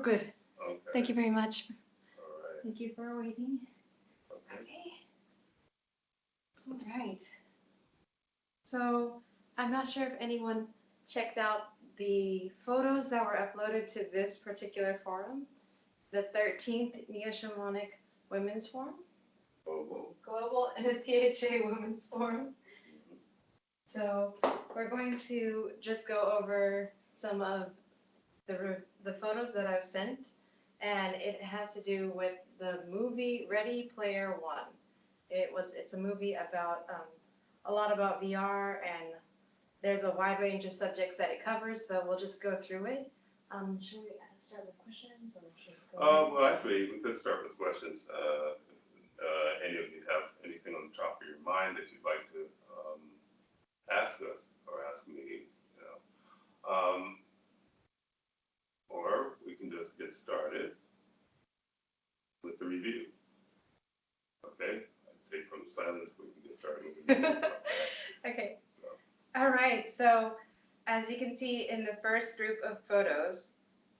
good. Okay. Thank you very much. All right. Thank you for waiting. Okay. All right. So I'm not sure if anyone checked out the photos that were uploaded to this particular forum, the 13th Neo-Shamanic Women's Forum. Global NSTHA Women's Forum. So we're going to just go over some of the photos that I've sent, and it has to do with the movie Ready Player One. It's a movie about a lot about VR, and there's a wide range of subjects that it covers, but we'll just go through it. Should we start with questions or just go? Well, actually, we could start with questions. Any of you have anything on the top of your mind that you'd like to ask us or ask me, you know. Or we can just get started with the review. Okay? I'd take from silence, we can get started with the review. Okay. So. All right. So as you can see in the first group of photos,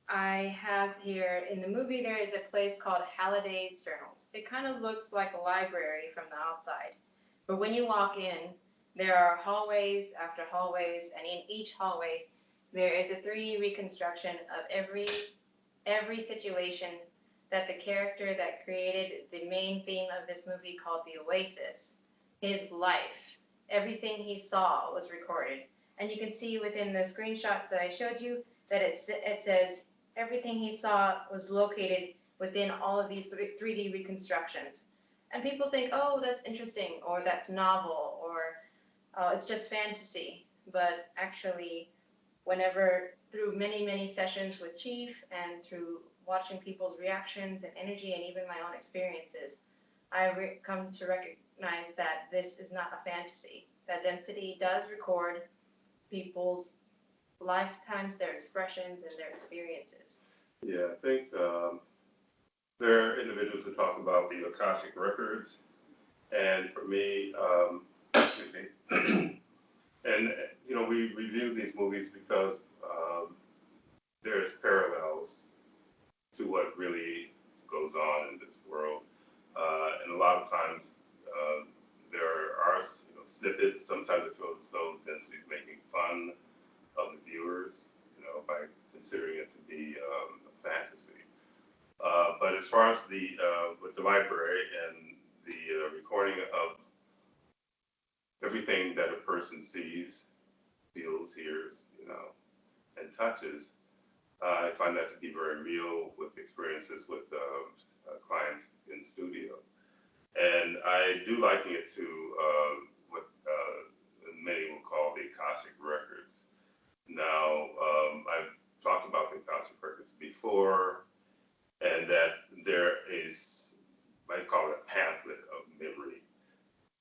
I have here in the movie, there is a place called Halliday's Journals. It kind of looks like a library from the outside. But when you walk in, there are hallways after hallways, and in each hallway, there is a 3D reconstruction of every situation that the character that created the main theme of this movie called the Oasis, his life, everything he saw was recorded. And you can see within the screenshots that I showed you that it says everything he saw was located within all of these 3D reconstructions. And people think, oh, that's interesting, or that's novel, or it's just fantasy. But actually, whenever through many, many sessions with Chief and through watching people's reactions and energy and even my own experiences, I've come to recognize that this is not a fantasy. That density does record people's lifetimes, their expressions, and their experiences. Yeah, I think there are individuals who talk about the Akashic records, and for me, excuse me, and you know, we review these movies because there's parallels to what really goes on in this world, and a lot of times there are snippets. Sometimes it feels as though Density is making fun of the viewers, you know, by considering it to be a fantasy. But as far as with the library and the recording of everything that a person sees, feels, hears, you know, and touches, I find that to be very real with experiences with clients in studio. And I do liken it to what many will call the Akashic records. Now, I've talked about the Akashic records before, and that there is, I call it a pamphlet of memory,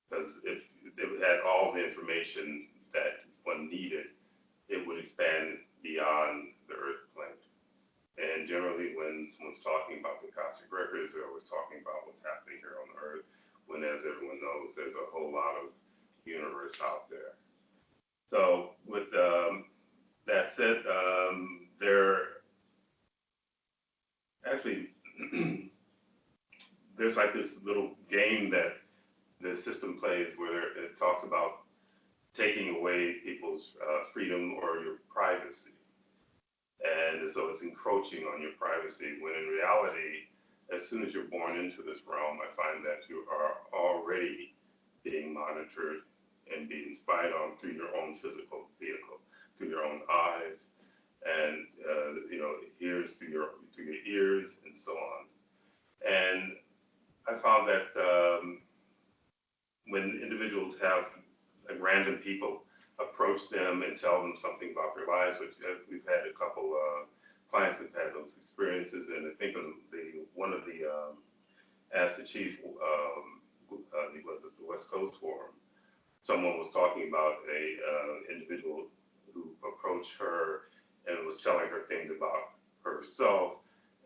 because if it had all the information that one needed, it would expand beyond the Earth plane. And generally, when someone's talking about the Akashic records, they're always talking about what's happening here on Earth, when, as everyone knows, there's a whole lot of universe out there. So with that said, there actually there's like this little game that the system plays where it talks about taking away people's freedom or your privacy. And so it's encroaching on your privacy, when in reality, as soon as you're born into this realm, I find that you are already being monitored and being spied on through your own physical vehicle, through your own eyes, and you know, ears through your ears, and so on. And I found that when individuals have like random people approach them and tell them something about their lives, which we've had a couple clients who've had those experiences, and I think one of the as the chief the West Coast Forum, someone was talking about a individual who approached her and was telling her things about herself,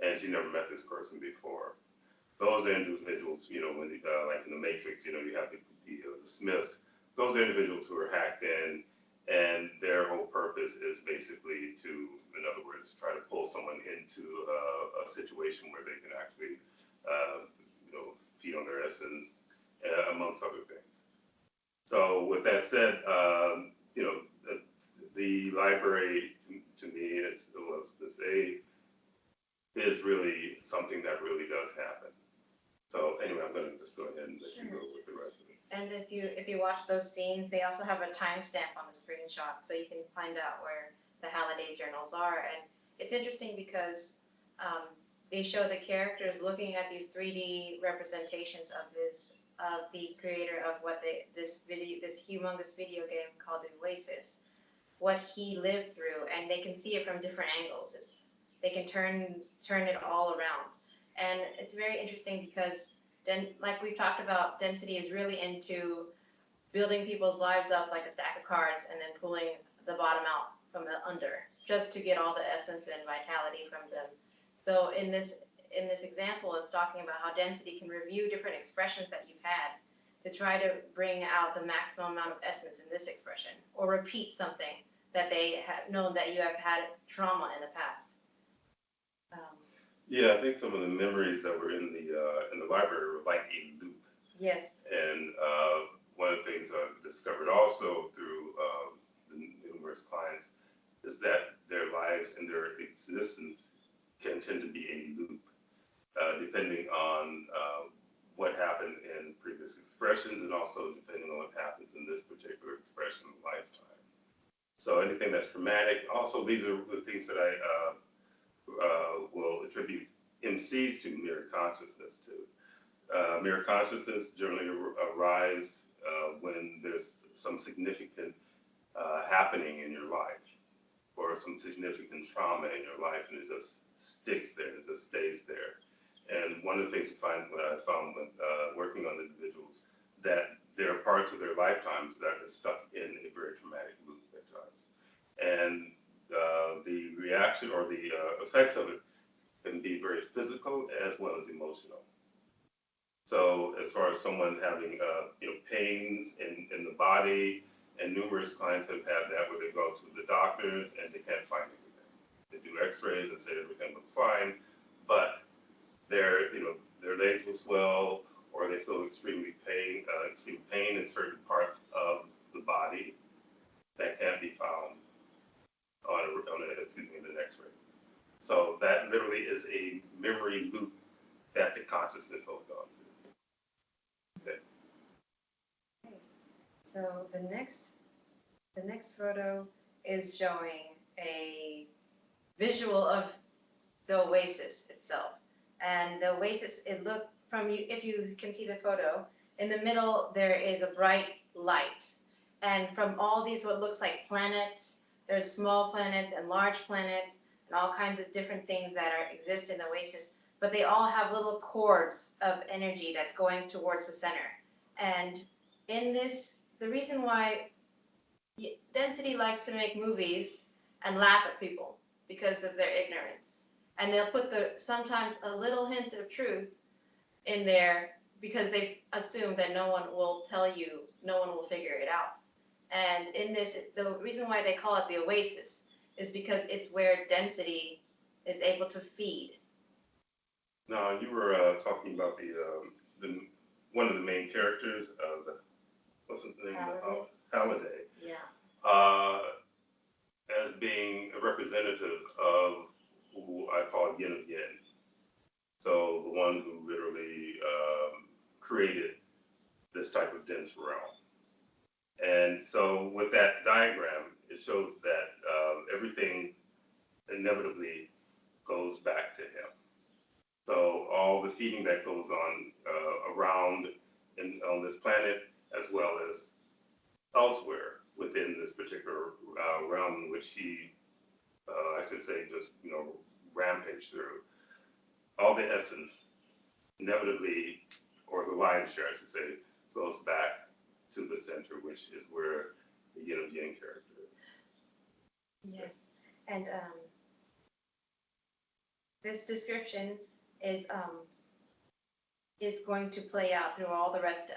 and she never met this person before. Those individuals, you know, when like in the Matrix, you know, you have the Smiths. Those individuals who are hacked in, and their whole purpose is basically to, in other words, try to pull someone into a situation where they can actually, feed on their essence, amongst other things. So with that said, the library to me is really something that really does happen. So anyway, I'm going to just go ahead and let you go with the rest of it. And if you watch those scenes, they also have a timestamp on the screenshot, so you can find out where the Halliday journals are. And it's interesting because they show the characters looking at these 3D representations of the creator of this humongous video game called the Oasis, what he lived through, and they can see it from different angles. They can turn it all around, and it's very interesting because like we've talked about, density is really into building people's lives up like a stack of cards and then pulling the bottom out from the under just to get all the essence and vitality from them. So in this example, it's talking about how density can review different expressions that you've had to try to bring out the maximum amount of essence in this expression, or repeat something that they have known that you have had trauma in the past. Yeah, I think some of the memories that were in the library were like a loop. Yes. And one of the things I've discovered also through the numerous clients is that their lives and their existence can tend to be a loop, depending on what happened in previous expressions, and also depending on what happens in this particular expression of lifetime. So anything that's traumatic, also these are the things that I will attribute MCs to mirror consciousness to. Mirror consciousness generally arise when there's some significant happening in your life, or some significant trauma in your life, and it just sticks there, it just stays there. And one of the things I found when working on individuals, that there are parts of their lifetimes that are stuck in a very traumatic loop at times. And the reaction or the effects of it can be very physical as well as emotional. So as far as someone having pains in the body, and numerous clients have had that where they go to the doctors and they can't find anything. They do x-rays and say everything looks fine, but their legs will swell, or they feel extreme pain in certain parts of the body that can't be found on an x-ray. So that literally is a memory loop that the consciousness holds on to. Okay. So the next photo is showing a visual of the Oasis itself. And the Oasis, if you can see the photo, in the middle there is a bright light. And from all these what looks like planets, there's small planets and large planets and all kinds of different things that exist in the Oasis, but they all have little cords of energy that's going towards the center. And in this, the reason why density likes to make movies and laugh at people because of their ignorance. And they'll put sometimes a little hint of truth in there because they assume that no one will tell you, no one will figure it out. And in this, the reason why they call it the Oasis is because it's where density is able to feed. Now, you were talking about the one of the main characters of what's his name? Halliday. Yeah. As being a representative of who I call Yin of Yin. So the one who literally created this type of dense realm. And so with that diagram, it shows that everything inevitably goes back to him. So all the feeding that goes on around on this planet, as well as elsewhere within this particular realm in which he, I should say, just rampaged through, all the essence inevitably, or the lion's share, I should say, goes back to the center, which is where the Yin of Yin character is. Yes, and this description is going to play out through all the rest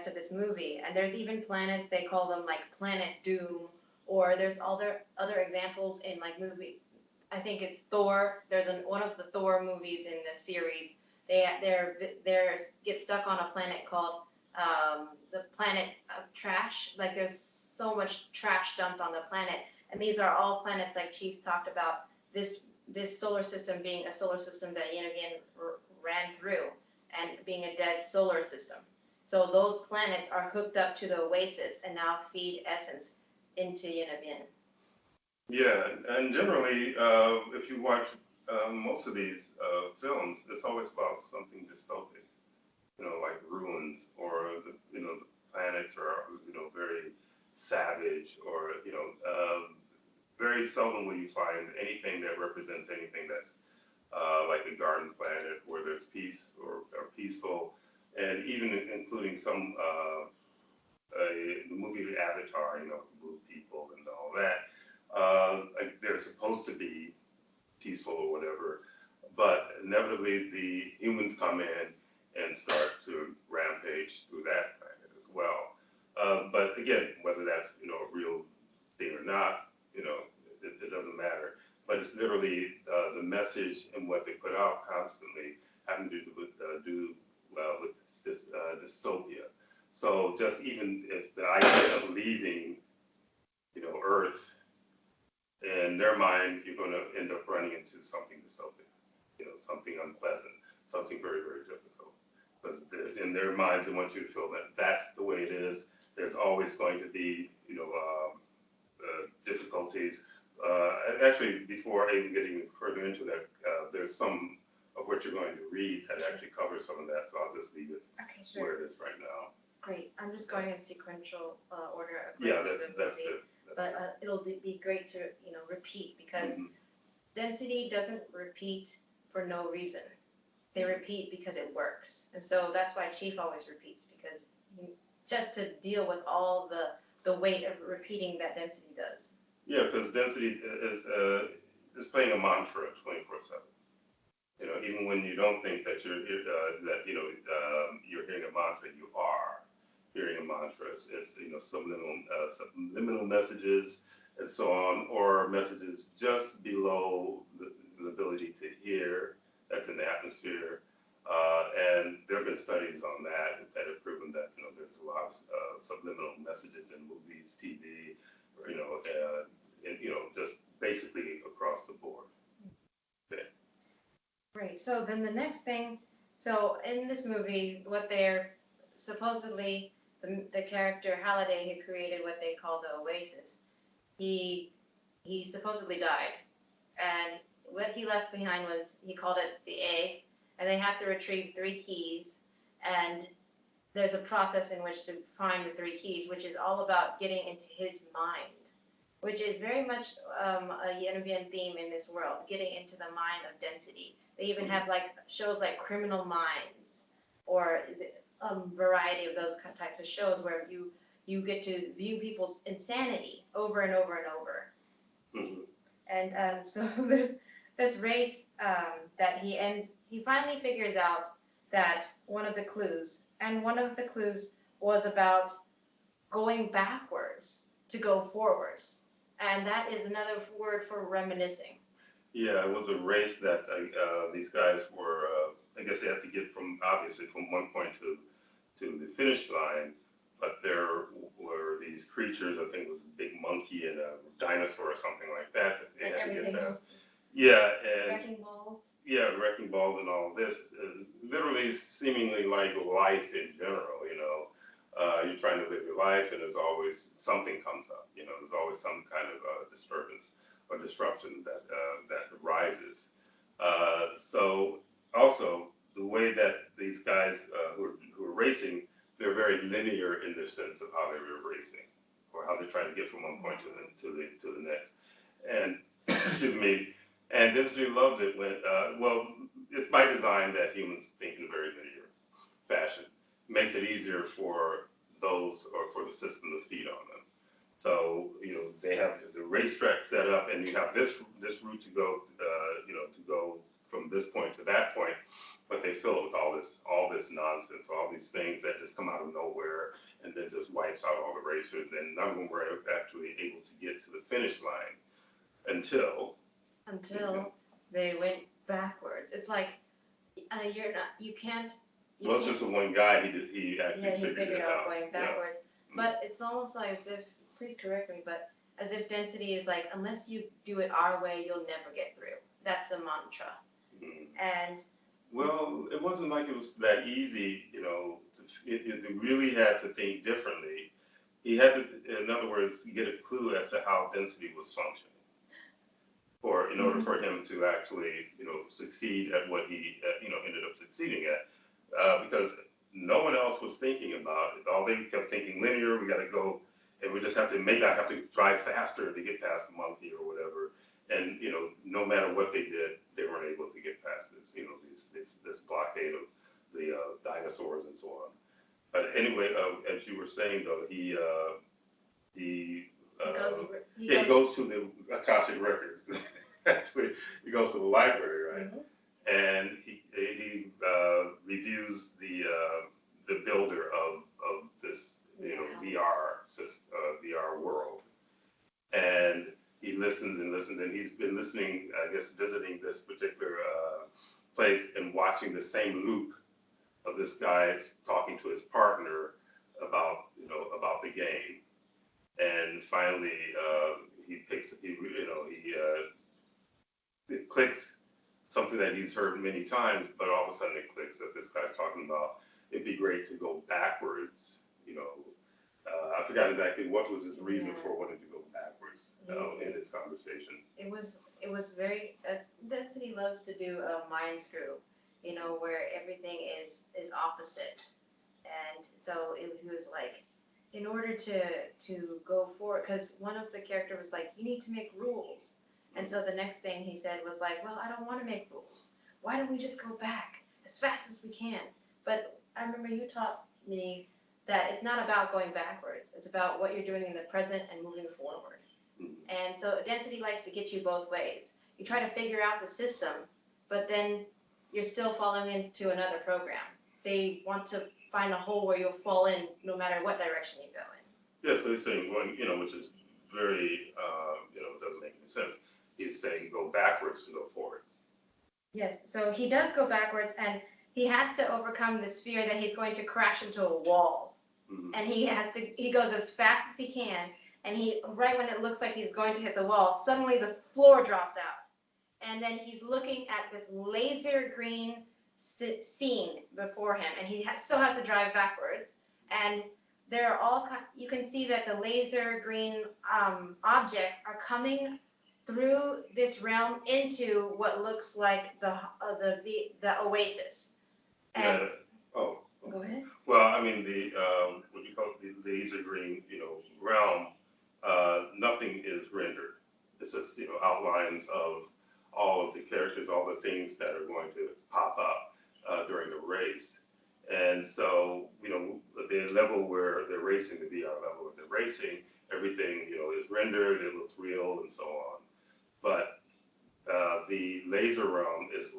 of this movie. And there's even planets, they call them like Planet Doom, or there's other examples in like I think it's Thor. There's one of the Thor movies in the series. They get stuck on a planet called the planet of trash. Like there's so much trash dumped on the planet, and these are all planets like Chief talked about. This solar system being a solar system that Yinavian ran through, and being a dead solar system. So those planets are hooked up to the Oasis and now feed essence into Yinavian. Yeah, and generally, if you watch most of these films, it's always about something dystopic, like ruins, or the planets are very savage, or very seldom will you find anything that represents anything that's like a garden planet where there's peace or peaceful, and even including some the movie Avatar, blue people and all that. Like they're supposed to be peaceful or whatever, but inevitably the humans come in and start to rampage through that planet as well. But again, whether that's a real thing or not, it doesn't matter. But it's literally the message and what they put out constantly having to do with this dystopia. So just even if the idea of leaving, Earth, in their mind, you're going to end up running into something dystopic, something unpleasant, something very, very difficult. Because in their minds, they want you to feel that that's the way it is. There's always going to be, difficulties. Actually, before I even get any further into that, there's some of what you're going to read that actually covers some of that, so I'll just leave it where it is right now. Great. I'm just going in sequential order. Yeah, that's good. But it'll be great to repeat, because density doesn't repeat for no reason. They repeat because it works, and so that's why Chief always repeats, because just to deal with all the weight of repeating that density does. Yeah, because density is playing a mantra 24/7. Even when you don't think that you're hearing a mantra, you are hearing a mantra. It's subliminal messages and so on, or messages just below the ability to hear that's in the atmosphere. And there have been studies on that have proven that there's a lot of subliminal messages in movies, TV, or, and just basically across the board. Okay. Right. So then the next thing, so in this movie, what they're supposedly the character Halliday, who created what they call the Oasis, he supposedly died, and what he left behind was, he called it the egg, and they have to retrieve 3 keys, and there's a process in which to find the 3 keys, which is all about getting into his mind, which is very much a Yinavian theme in this world, getting into the mind of density. They even have shows like Criminal Minds, or a variety of those types of shows where you get to view people's insanity over and over and over. Mm-hmm. And so there's this race that he finally figures out that one of the clues was about going backwards to go forwards. And that is another word for reminiscing. Yeah, it was a race that these guys were, I guess they had to get obviously from one point to the finish line, but there were these creatures, I think it was a big monkey and a dinosaur or something like that they had to get past. Yeah, and wrecking balls. Yeah, wrecking balls and all this, literally seemingly like life in general, you're trying to live your life and there's always something comes up, there's always some kind of disturbance or disruption that arises. So also the way that these guys who are racing, they're very linear in the sense of how they were racing, or how they're trying to get from one point to the next. And excuse me. And density loves it when, it's by design that humans think in a very linear fashion. It makes it easier for those, or for the system to feed on them. So, they have the racetrack set up, and you have this route to go, to go from this point to that point, but they fill it with all this nonsense, all these things that just come out of nowhere, and then just wipes out all the racers, and none of them were actually able to get to the finish line until until they went backwards. It's like you can't. Well, it's just the one guy he actually Yeah, he figured figured it out out. going backwards. But it's almost like as if, please correct me, but as if density is like, unless you do it our way, you'll never get through. That's the mantra. And well, it wasn't like it was that easy, you know. It really had to think differently. He had to, in other words, get a clue as to how density was functioning, in order for him to actually, you know, succeed at what he, ended up succeeding at, because no one else was thinking about it. All they kept thinking linear. We got to go, and we just have to maybe I have to drive faster to get past the monkey or whatever. And no matter what they did, they weren't able to get past this, this blockade of the dinosaurs and so on. But anyway, as you were saying though, he goes to the Akashic records. Actually, he goes to the library, right? And he reviews the builder of this VR system, VR world, and he listens and listens, and he's been listening, I guess, visiting this particular place and watching the same loop of this guy talking to his partner about the game, and finally it clicks something that he's heard many times, but all of a sudden it clicks that this guy's talking about it'd be great to go backwards, I forgot exactly what was his reason for wanting to go backwards in this conversation. It was very, Density loves to do a mind screw, where everything is opposite. And so it was like, in order to go forward, because one of the characters was like, you need to make rules. And so the next thing he said was like, well, I don't want to make rules. Why don't we just go back as fast as we can? But I remember you taught me that it's not about going backwards. It's about what you're doing in the present and moving forward. And so density likes to get you both ways. You try to figure out the system, but then you're still falling into another program. They want to find a hole where you'll fall in no matter what direction you go in. Yeah, so he's saying going, which is very, doesn't make any sense. He's saying go backwards to go forward. Yes, so he does go backwards, and he has to overcome this fear that he's going to crash into a wall. And he goes as fast as he can, and right when it looks like he's going to hit the wall, suddenly the floor drops out. And then he's looking at this laser green scene before him, and he still has to drive backwards. And there are you can see that the laser green objects are coming through this realm into what looks like the Oasis. And go ahead. Well, I mean what you call the laser green, realm. Nothing is rendered. It's just outlines of all of the characters, all the things that are going to pop up during the race. And so the level where they're racing, the VR level where they're racing, everything is rendered. It looks real and so on. But the laser realm is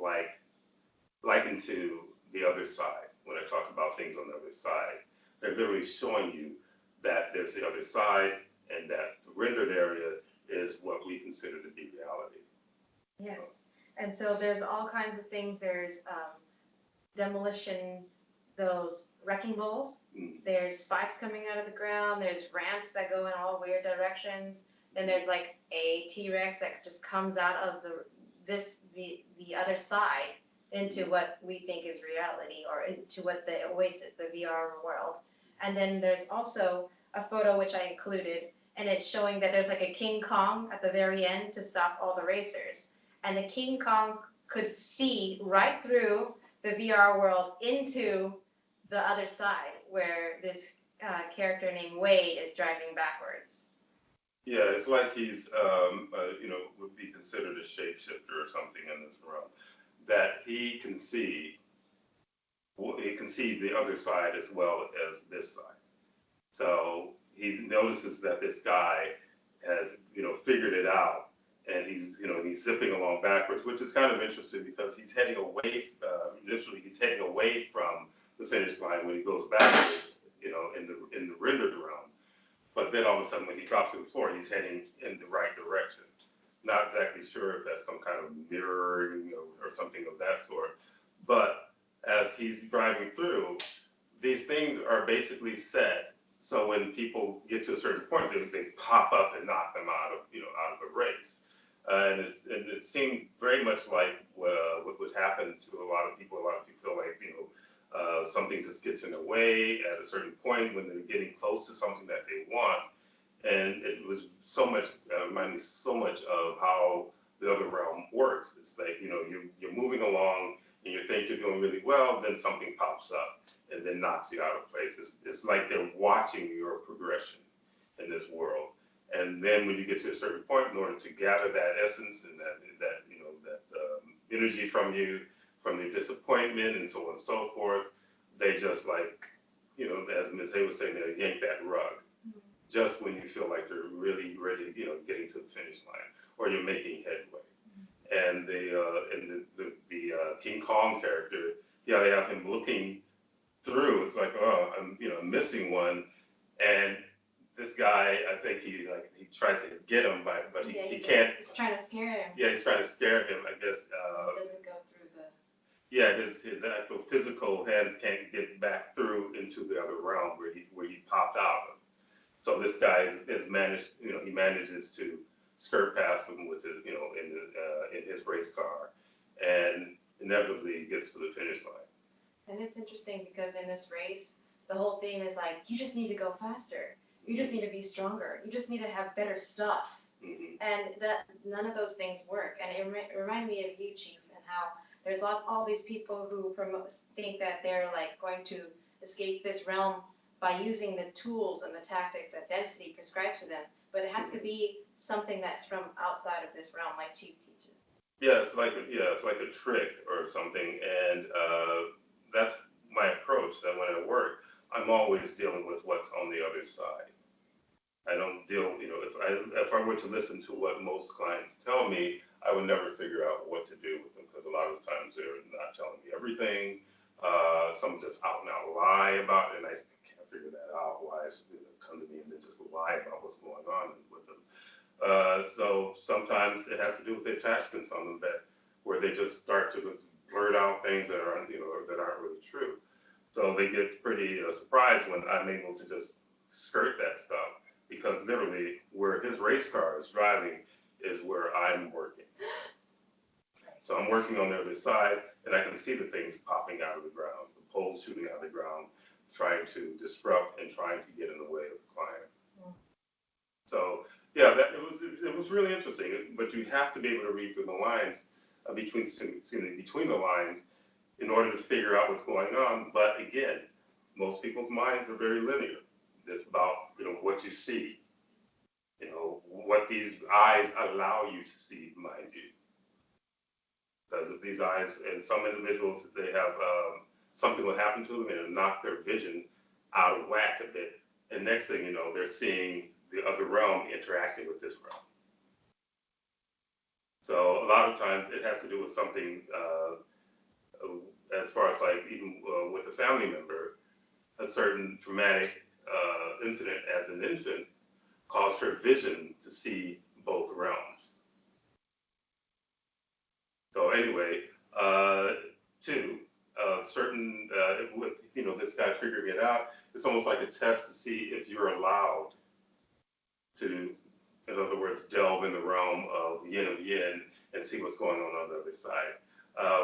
likened to the other side. When I talk about things on the other side, they're literally showing you that there's the other side, and that the rendered area is what we consider to be reality. Yes, and so there's all kinds of things. There's demolition, those wrecking balls. There's spikes coming out of the ground. There's ramps that go in all weird directions. Then there's like a T-Rex that just comes out of the other side into what we think is reality, or into what the Oasis, the VR world. And then there's also a photo which I included, and it's showing that there's like a King Kong at the very end to stop all the racers. And the King Kong could see right through the VR world into the other side, where this character named Wade is driving backwards. Yeah, it's like he's, would be considered a shapeshifter or something in this realm. That he can see the other side as well as this side. So he notices that this guy has, figured it out, and he's zipping along backwards, which is kind of interesting because he's heading away. Initially, he's heading away from the finish line when he goes backwards, in the rendered realm. But then all of a sudden, when he drops to the floor, he's heading in the right direction. Not exactly sure if that's some kind of mirroring or something of that sort. But as he's driving through, these things are basically set. So when people get to a certain point, they pop up and knock them out of, out of a race. And it seemed very much like what would happen to a lot of people. A lot of people feel like, something just gets in the way at a certain point when they're getting close to something that they want. And it was so much, reminded me so much of how the other realm works. It's like, you're moving along and you think you're doing really well, then something pops up and then knocks you out of place. It's like they're watching your progression in this world. And then when you get to a certain point, in order to gather that essence and that energy from you, from your disappointment and so on and so forth, they just like, as Ms. Hay was saying, they yank that rug just when you feel like you're really ready, getting to the finish line or you're making headway. And the King Kong character, they have him looking through. It's like, oh, I'm missing one, and this guy, I think he tries to get him, but he can't. He's trying to scare him. Yeah, he's trying to scare him. I guess. He doesn't go through the. Yeah, his actual physical hands can't get back through into the other realm where he popped out of. So this guy has managed, he manages to skirt past him with his, in his race car, and inevitably gets to the finish line. And it's interesting because in this race, the whole theme is like, you just need to go faster. You just need to be stronger. You just need to have better stuff. Mm-hmm. And that none of those things work. And it reminded me of you, Chief, and how there's all these people who think that they're like going to escape this realm by using the tools and the tactics that density prescribes to them. But it has to be something that's from outside of this realm, like Chief teaches. Yeah, it's like a trick or something, and that's my approach. That when I work, I'm always dealing with what's on the other side. I don't deal, if I were to listen to what most clients tell me, I would never figure out what to do with them because a lot of times they're not telling me everything. Some just out and out lie about it, and I can't figure that out. Why is come to me and then just lie about what's going on with them. So sometimes it has to do with the attachments on them where they just start to just blurt out things that aren't really true. So they get pretty surprised when I'm able to just skirt that stuff, because literally where his race car is driving is where I'm working. So I'm working on the other side, and I can see the things popping out of the ground, the poles shooting out of the ground, trying to disrupt and trying to get in the way of the client. So yeah, it was really interesting. But you have to be able to read through the lines between the lines in order to figure out what's going on. But again, most people's minds are very linear. It's about what you see, what these eyes allow you to see, mind you. Because of these eyes, and some individuals, they have something will happen to them and it'll knock their vision out of whack a bit. And next thing you know, they're seeing the other realm interacting with this realm. So a lot of times it has to do with something as far as like even with a family member, a certain traumatic incident as an infant caused her vision to see both realms. So anyway, certain with this guy figuring it out, it's almost like a test to see if you're allowed to, in other words, delve in the realm of yin and see what's going on the other side.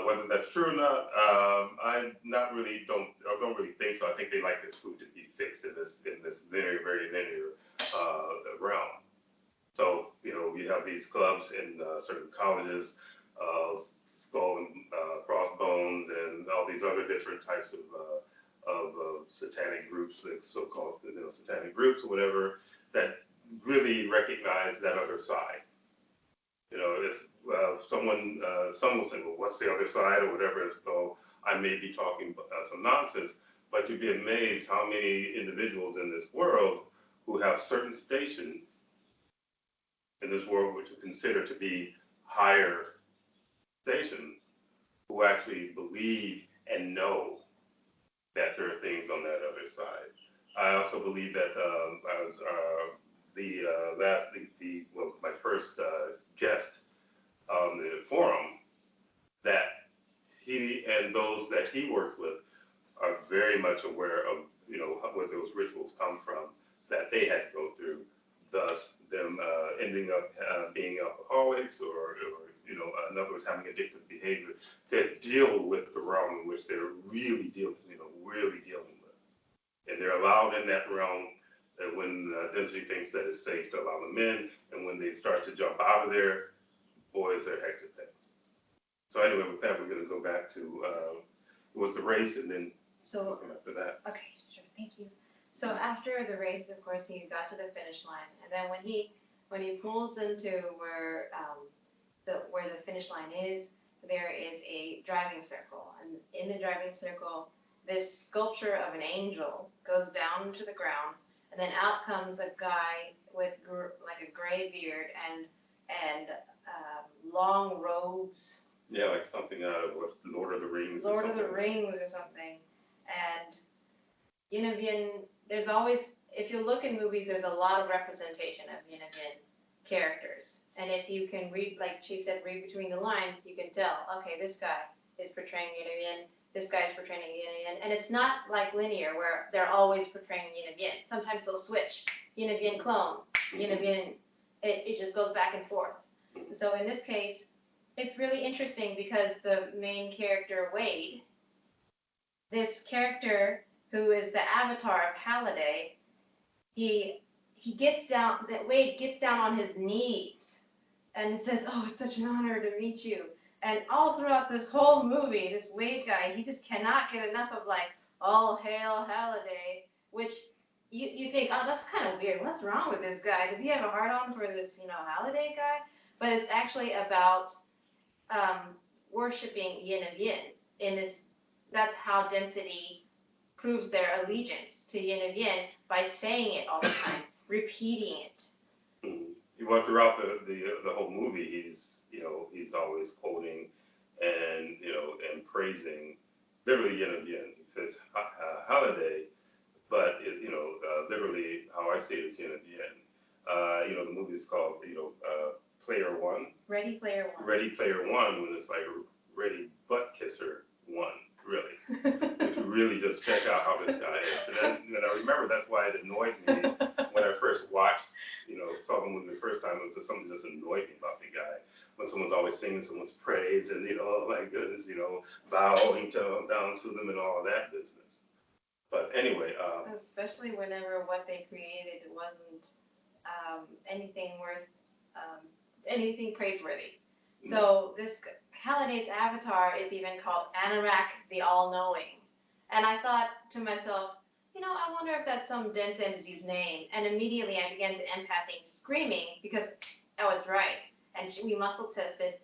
Whether that's true or not, I don't really think so. I think they like the food to be fixed in this very linear realm. So we have these clubs in certain colleges, skull and crossbones, and all these other different types of satanic groups, like so-called satanic groups or whatever, that really recognize that other side. If someone will say, well, what's the other side or whatever, as though I may be talking some nonsense, but you'd be amazed how many individuals in this world who have certain station in this world which we consider to be higher stations, who actually believe and know that there are things on that other side. I also believe that my first guest on the forum, that he and those that he worked with are very much aware of, where those rituals come from that they had to go through, thus them ending up being alcoholics or in other words, having addictive behavior that deal with the realm in which they're really dealing with. And they're allowed in that realm when density thinks that it's safe to allow them in, and when they start to jump out of there, boys, they're hectic things. So anyway, with that, we're going to go back to it was the race, and then after that. Okay, sure, thank you. So after the race, of course, he got to the finish line, and then when he pulls into where the finish line is, there is a driving circle, and in the driving circle, this sculpture of an angel goes down to the ground, and then out comes a guy with like a gray beard and long robes. Yeah, like something out of what, Lord of the Rings. Lord of the Rings or something. And yin and yang, there's always, if you look in movies, there's a lot of representation of yin and yang characters. And if you can read, like Chief said, read between the lines, you can tell, okay, this guy is portraying yin and yang, this guy is portraying yin and yang. And it's not like linear where they're always portraying yin and yang. Sometimes they'll switch, yin and yang clone, yin and yang, it just goes back and forth. So in this case, it's really interesting because the main character, Wade, this character who is the avatar of Halliday, Wade gets down on his knees and says, "Oh, it's such an honor to meet you." And all throughout this whole movie, this Wade guy, he just cannot get enough of like, "All hail Halliday," which you think, oh, that's kind of weird. What's wrong with this guy? Does he have a hard on for this, Halliday guy? But it's actually about worshiping yin and yang. That's how density proves their allegiance to yin and yang, by saying it all the time, repeating it. Well, throughout the whole movie, he's always quoting and and praising literally yin and yang. He says holiday, but literally how I see it is yin and yang. The movie is called Player One. Ready Player One. Ready Player One, when it's like Ready Butt Kisser One, really. If you really just check out how this guy is. And then I remember that's why it annoyed me when I first watched, saw the movie the first time. It was just something that just annoyed me about the guy. When someone's always singing someone's praise and, oh my goodness, bowing down to them and all of that business. But anyway. Especially whenever what they created wasn't anything worth, anything praiseworthy. So this Halliday's avatar is even called Anorak the All-Knowing. And I thought to myself, I wonder if that's some dense entity's name. And immediately I began to empathy, screaming, because I was right. And we muscle tested.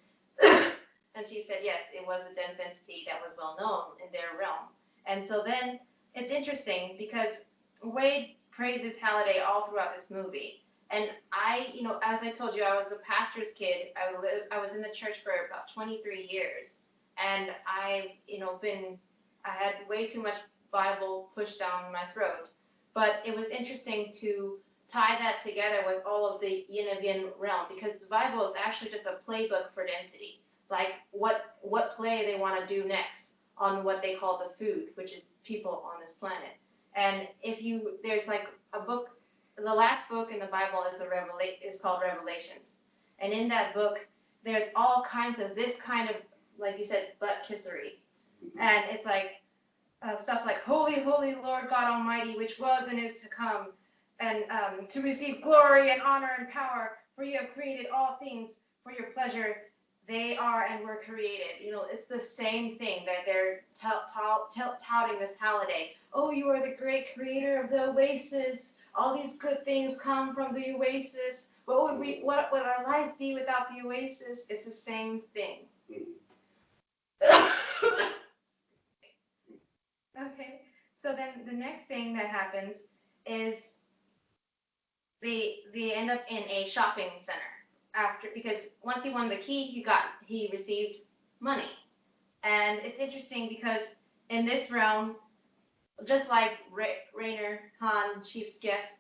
And she said, yes, it was a dense entity that was well known in their realm. And so then it's interesting because Wade praises Halliday all throughout this movie. And I, as I told you, I was a pastor's kid. I was in the church for about 23 years. And I had way too much Bible pushed down my throat. But it was interesting to tie that together with all of the yin and yang realm, because the Bible is actually just a playbook for density. Like what play they want to do next on what they call the food, which is people on this planet. And there's like a book, the last book in the Bible is called Revelations. And in that book, there's all kinds of this kind of, like you said, butt kissery. And it's like stuff like, holy, holy Lord God Almighty, which was and is to come, and to receive glory and honor and power, for you have created all things for your pleasure. They are and were created. It's the same thing that they're touting this Halliday. Oh, you are the great creator of the Oasis. All these good things come from the Oasis. What would our lives be without the Oasis? It's the same thing. Okay, so then the next thing that happens is they end up in a shopping center because once he won the key, he received money. And it's interesting because in this realm, just like Rainer, Han, Chief's guest,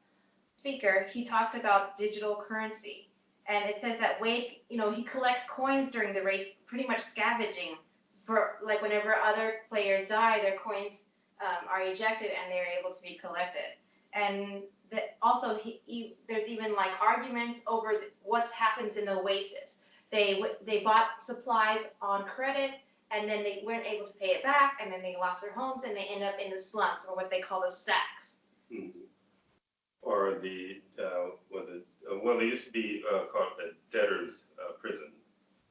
speaker, he talked about digital currency. And it says that Wade, he collects coins during the race, pretty much scavenging for, like, whenever other players die, their coins are ejected and they're able to be collected. And that also, there's even like arguments over what happens in the Oasis. They bought supplies on credit, and then they weren't able to pay it back, and then they lost their homes, and they end up in the slums, or what they call the stacks. Mm-hmm. Or well, they used to be called a debtor's prison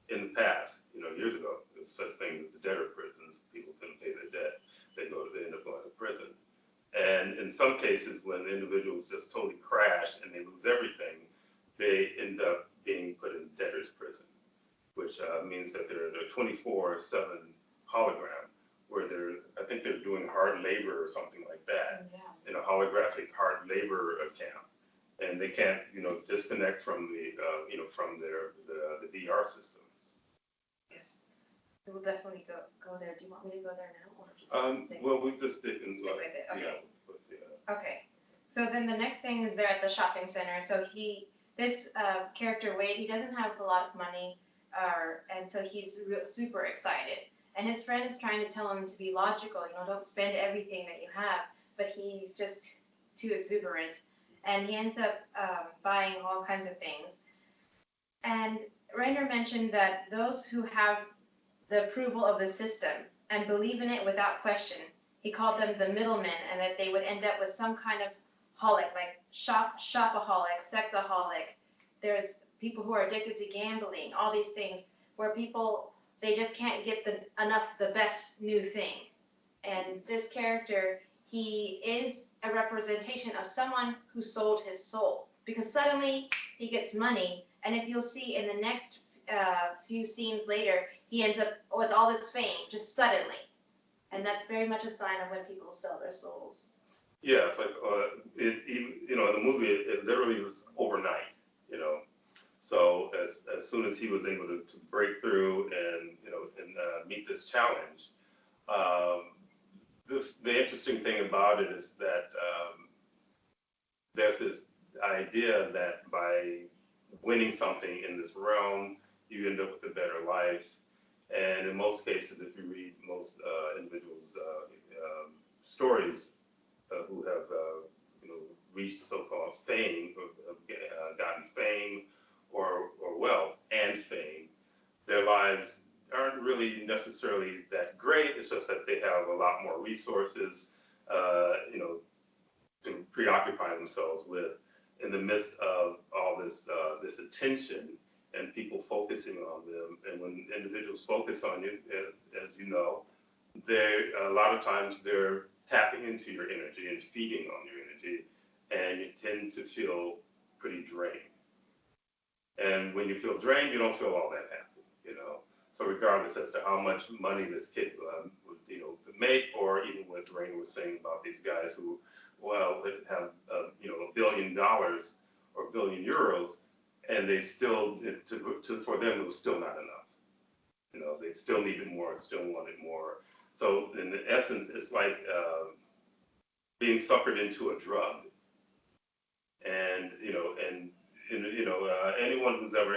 in the past. Years ago, there was such things as the debtor prisons. People couldn't pay their debt. They end up going to prison. And in some cases, when individuals just totally crash and they lose everything, they end up being put in debtor's prison, which means that they're in a 24/7 hologram, where I think they're doing hard labor or something like that, in a holographic hard labor camp, and they can't, disconnect from from the VR system. Yes, we'll definitely go there. Do you want me to go there now, or just stick? Well, we just stick with it. Okay. Yeah. Okay. So then the next thing is they're at the shopping center. So this character Wade, he doesn't have a lot of money, and so he's super excited. And his friend is trying to tell him to be logical, don't spend everything that you have, but he's just too exuberant. And he ends up buying all kinds of things. And Rainer mentioned that those who have the approval of the system and believe in it without question, he called them the middlemen, and that they would end up with some kind of holic, like shopaholic, sexaholic. There's people who are addicted to gambling, all these things, where people, they just can't get the best new thing. And this character, he is a representation of someone who sold his soul, because suddenly he gets money, and if you'll see in the next few scenes later, he ends up with all this fame just suddenly, and that's very much a sign of when people sell their souls. Yeah, it's like in the movie, it literally was overnight. So as soon as he was able to break through and meet this challenge, the interesting thing about it is that there's this idea that by winning something in this realm, you end up with a better life. And in most cases, if you read most individuals' stories who have reached so-called fame, or gotten fame or wealth and fame, their lives aren't really necessarily that great. It's just that they have a lot more resources, to preoccupy themselves with, in the midst of all this attention and people focusing on them. And when individuals focus on you, as you know, a lot of times they're tapping into your energy and feeding on your energy, and you tend to feel pretty drained. And when you feel drained, you don't feel all that happy. So regardless as to how much money this kid would make, or even what Rainer was saying about these guys who, would have $1 billion or €1 billion, and they still, for them, it was still not enough. They still needed more, still wanted more. So in essence, it's like being suckered into a drug. And anyone who's ever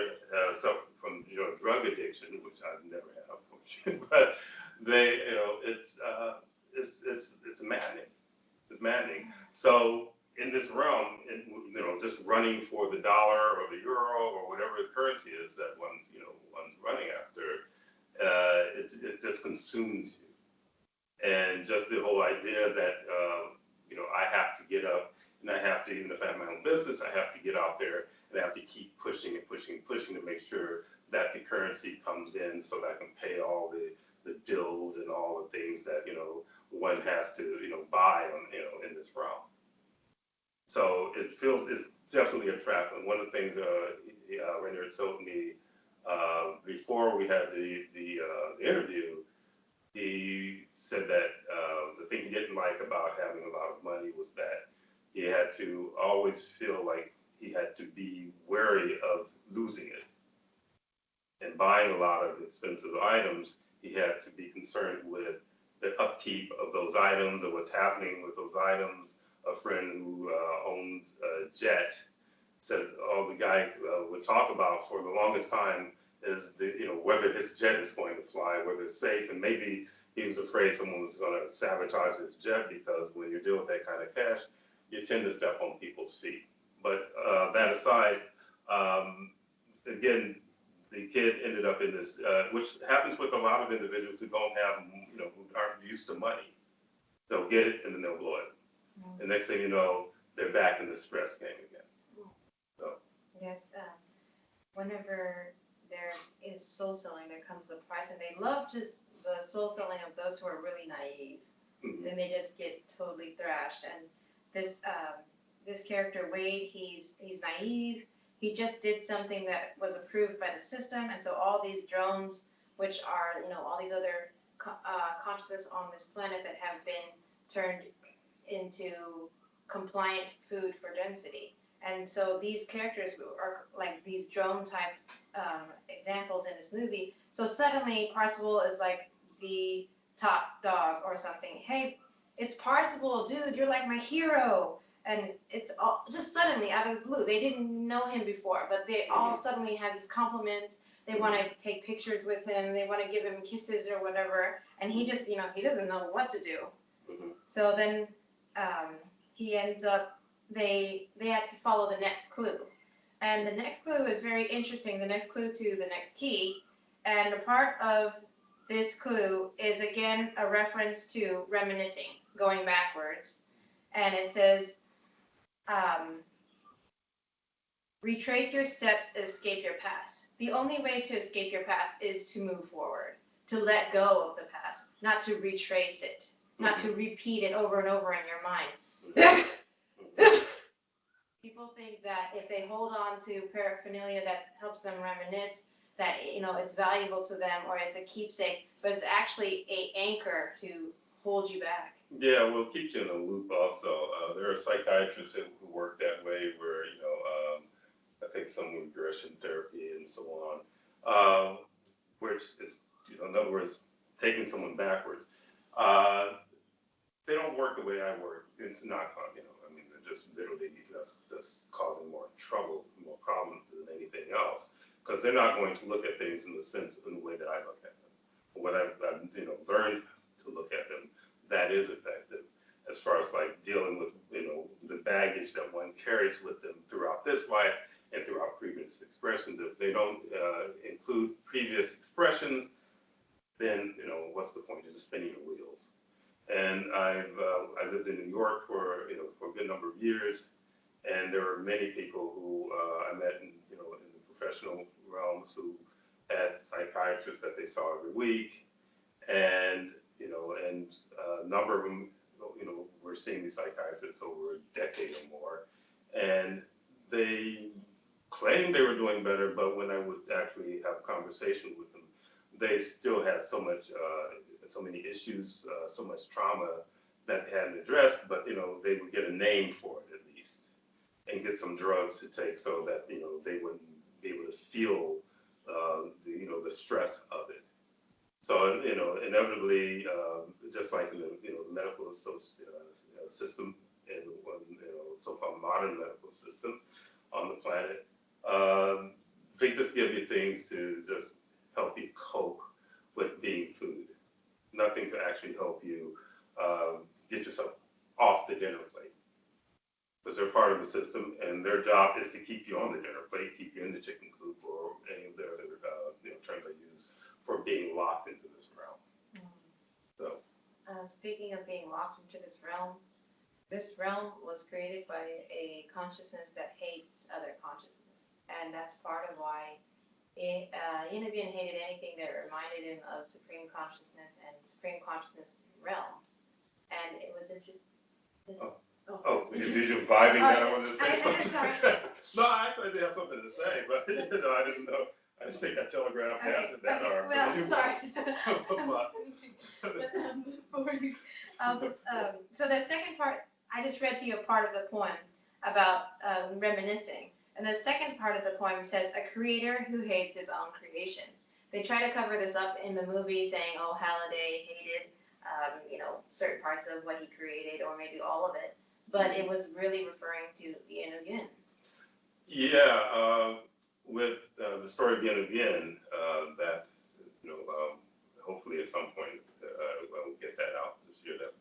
suffered from drug addiction, which I've never had, unfortunately, but it's maddening. It's maddening. So in this realm, just running for the dollar or the euro or whatever the currency is that one's running after, it just consumes you. And just the whole idea that I have to get up, and I have to, even if I have my own business, I have to get out there and I have to keep pushing to make sure that the currency comes in, so that I can pay all the bills and all the things that one has to buy in this realm. So it's definitely a trap. And one of the things Rainer told me before we had the interview, he said that the thing he didn't like about having a lot of money was that he had to always feel like he had to be wary of losing it. And buying a lot of expensive items, he had to be concerned with the upkeep of those items, or what's happening with those items, a friend who owns a jet says all the guy would talk about for the longest time is whether his jet is going to fly, whether it's safe, and maybe he was afraid someone was going to sabotage his jet because when you deal with that kind of cash, you tend to step on people's feet. But that aside, again, the kid ended up in this, which happens with a lot of individuals who don't have, who aren't used to money. They'll get it and then they'll blow it. Mm-hmm. The next thing you know, they're back in the stress game again. So. Yes, whenever there is soul selling, there comes a price, and they love just the soul selling of those who are really naive. Mm-hmm. Then they just get totally thrashed. And this character Wade, he's naive. He just did something that was approved by the system, and so all these drones, which are all these other consciousness on this planet that have been turned into compliant food for density. And so these characters are like these drone type examples in this movie. So suddenly Parsival is like the top dog or something. Hey, it's Parsival, dude, you're like my hero. And it's all just suddenly out of the blue. They didn't know him before, but they all suddenly have these compliments. They want to take pictures with him. They want to give him kisses or whatever. And he just, he doesn't know what to do. Mm-hmm. So then he ends up, they had to follow the next clue. And the next clue is very interesting, the next clue to the next key. And a part of this clue is, again, a reference to reminiscing, going backwards. And it says, retrace your steps, escape your past. The only way to escape your past is to move forward, to let go of the past, not to retrace it, not to repeat it over and over in your mind. People think that if they hold on to paraphernalia that helps them reminisce, that it's valuable to them or it's a keepsake, but it's actually an anchor to hold you back. Yeah, well, it keeps you in a loop also. There are psychiatrists who work that way where, I think some regression therapy and so on, which is, in other words, taking someone backwards. They don't work the way I work. It's not, they're just literally just causing more trouble, more problems than anything else. Because they're not going to look at things in the way that I look at them. What I've learned to look at them, that is effective as far as like dealing with, the baggage that one carries with them throughout this life and throughout previous expressions. If they don't include previous expressions, then, what's the point? You're just spinning your wheels. And I lived in New York for a good number of years, and there were many people who I met in the professional realms who had psychiatrists that they saw every week, and a number of them were seeing these psychiatrists over a decade or more, and they claimed they were doing better, but when I would actually have conversations with them, they still had so many issues, so much trauma that they hadn't addressed, but they would get a name for it at least, and get some drugs to take so that they wouldn't be able to feel the stress of it. So inevitably, just like in the medical system and so-called modern medical system on the planet, they just give you things to just help you cope with being food. Nothing to actually help you get yourself off the dinner plate. Because they're part of the system, and their job is to keep you on the dinner plate, keep you in the chicken coop, or any of their other terms I use for being locked into this realm. So, speaking of being locked into this realm was created by a consciousness that hates other consciousness, and that's part of why Inabian hated anything that reminded him of Supreme Consciousness and Supreme Consciousness realm. And it was interesting. Did you vibing that I wanted to say something? Sorry. No, actually I did have something to say, but I didn't know. I just think I telegraphed after that. Okay, well, sorry. So the second part, I just read to you a part of the poem about reminiscing. And the second part of the poem says, a creator who hates his own creation. They try to cover this up in the movie saying, oh, Halliday hated, certain parts of what he created, or maybe all of it. but it was really referring to yin and yin. Yeah, with the story of Yin Again, that, hopefully at some point we'll get that out this year, that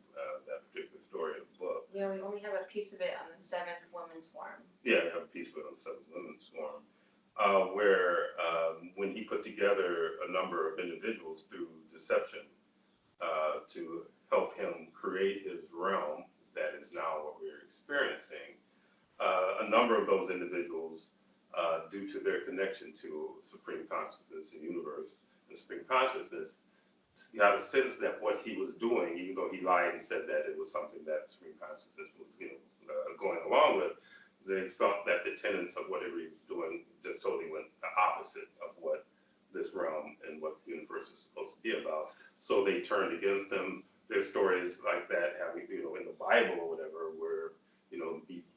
particular story of the book. Yeah, we only have a piece of it on the 7th Women's Forum. Yeah, I have a piece of it on the 7th Women's Forum, where when he put together a number of individuals through deception to help him create his realm that is now what we're experiencing. A number of those individuals, due to their connection to Supreme Consciousness and Universe and Supreme Consciousness, got a sense that what he was doing, even though he lied and said that it was something that Supreme Consciousness was, going along with, they felt that the tenets of whatever he was doing just totally went the opposite of what this realm and what the universe is supposed to be about. So they turned against him. There's stories like that having, in the Bible or whatever, where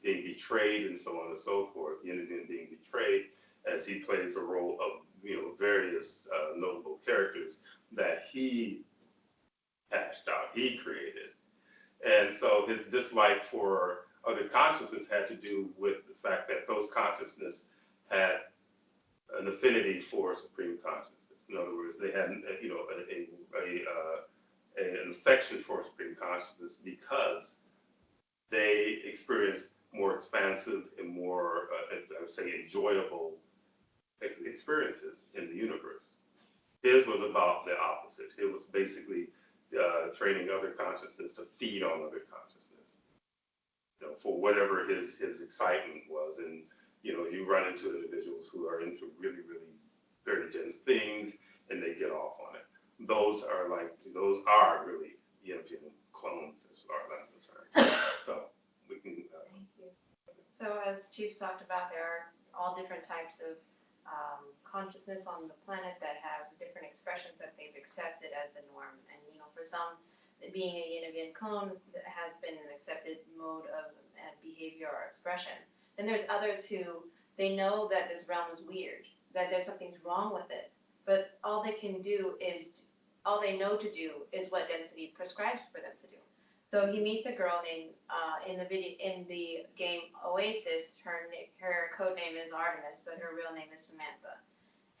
being betrayed and so on and so forth, the Indian being betrayed as he plays a role of, various notable characters that he hatched out, he created. And so his dislike for other consciousness had to do with the fact that those consciousness had an affinity for Supreme Consciousness. In other words, they had, an affection for Supreme Consciousness because they experienced more expansive and more, I would say, enjoyable experiences in the universe. His was about the opposite. It was basically training other consciousness to feed on other consciousness, for whatever his excitement was. And, you run into individuals who are into really, really very dense things and they get off on it. Those are really yin clones as far as I'm concerned. So we can. Thank you. So as Chief talked about, there are all different types of consciousness on the planet that have different expressions that they've accepted as the norm. And for some, being a yin and yang clone has been an accepted mode of behavior or expression. Then there's others who they know that this realm is weird, that there's something wrong with it, but all they know to do is what density prescribes for them to do. So he meets a girl named in the game Oasis. Her code name is Artemis, but her real name is Samantha.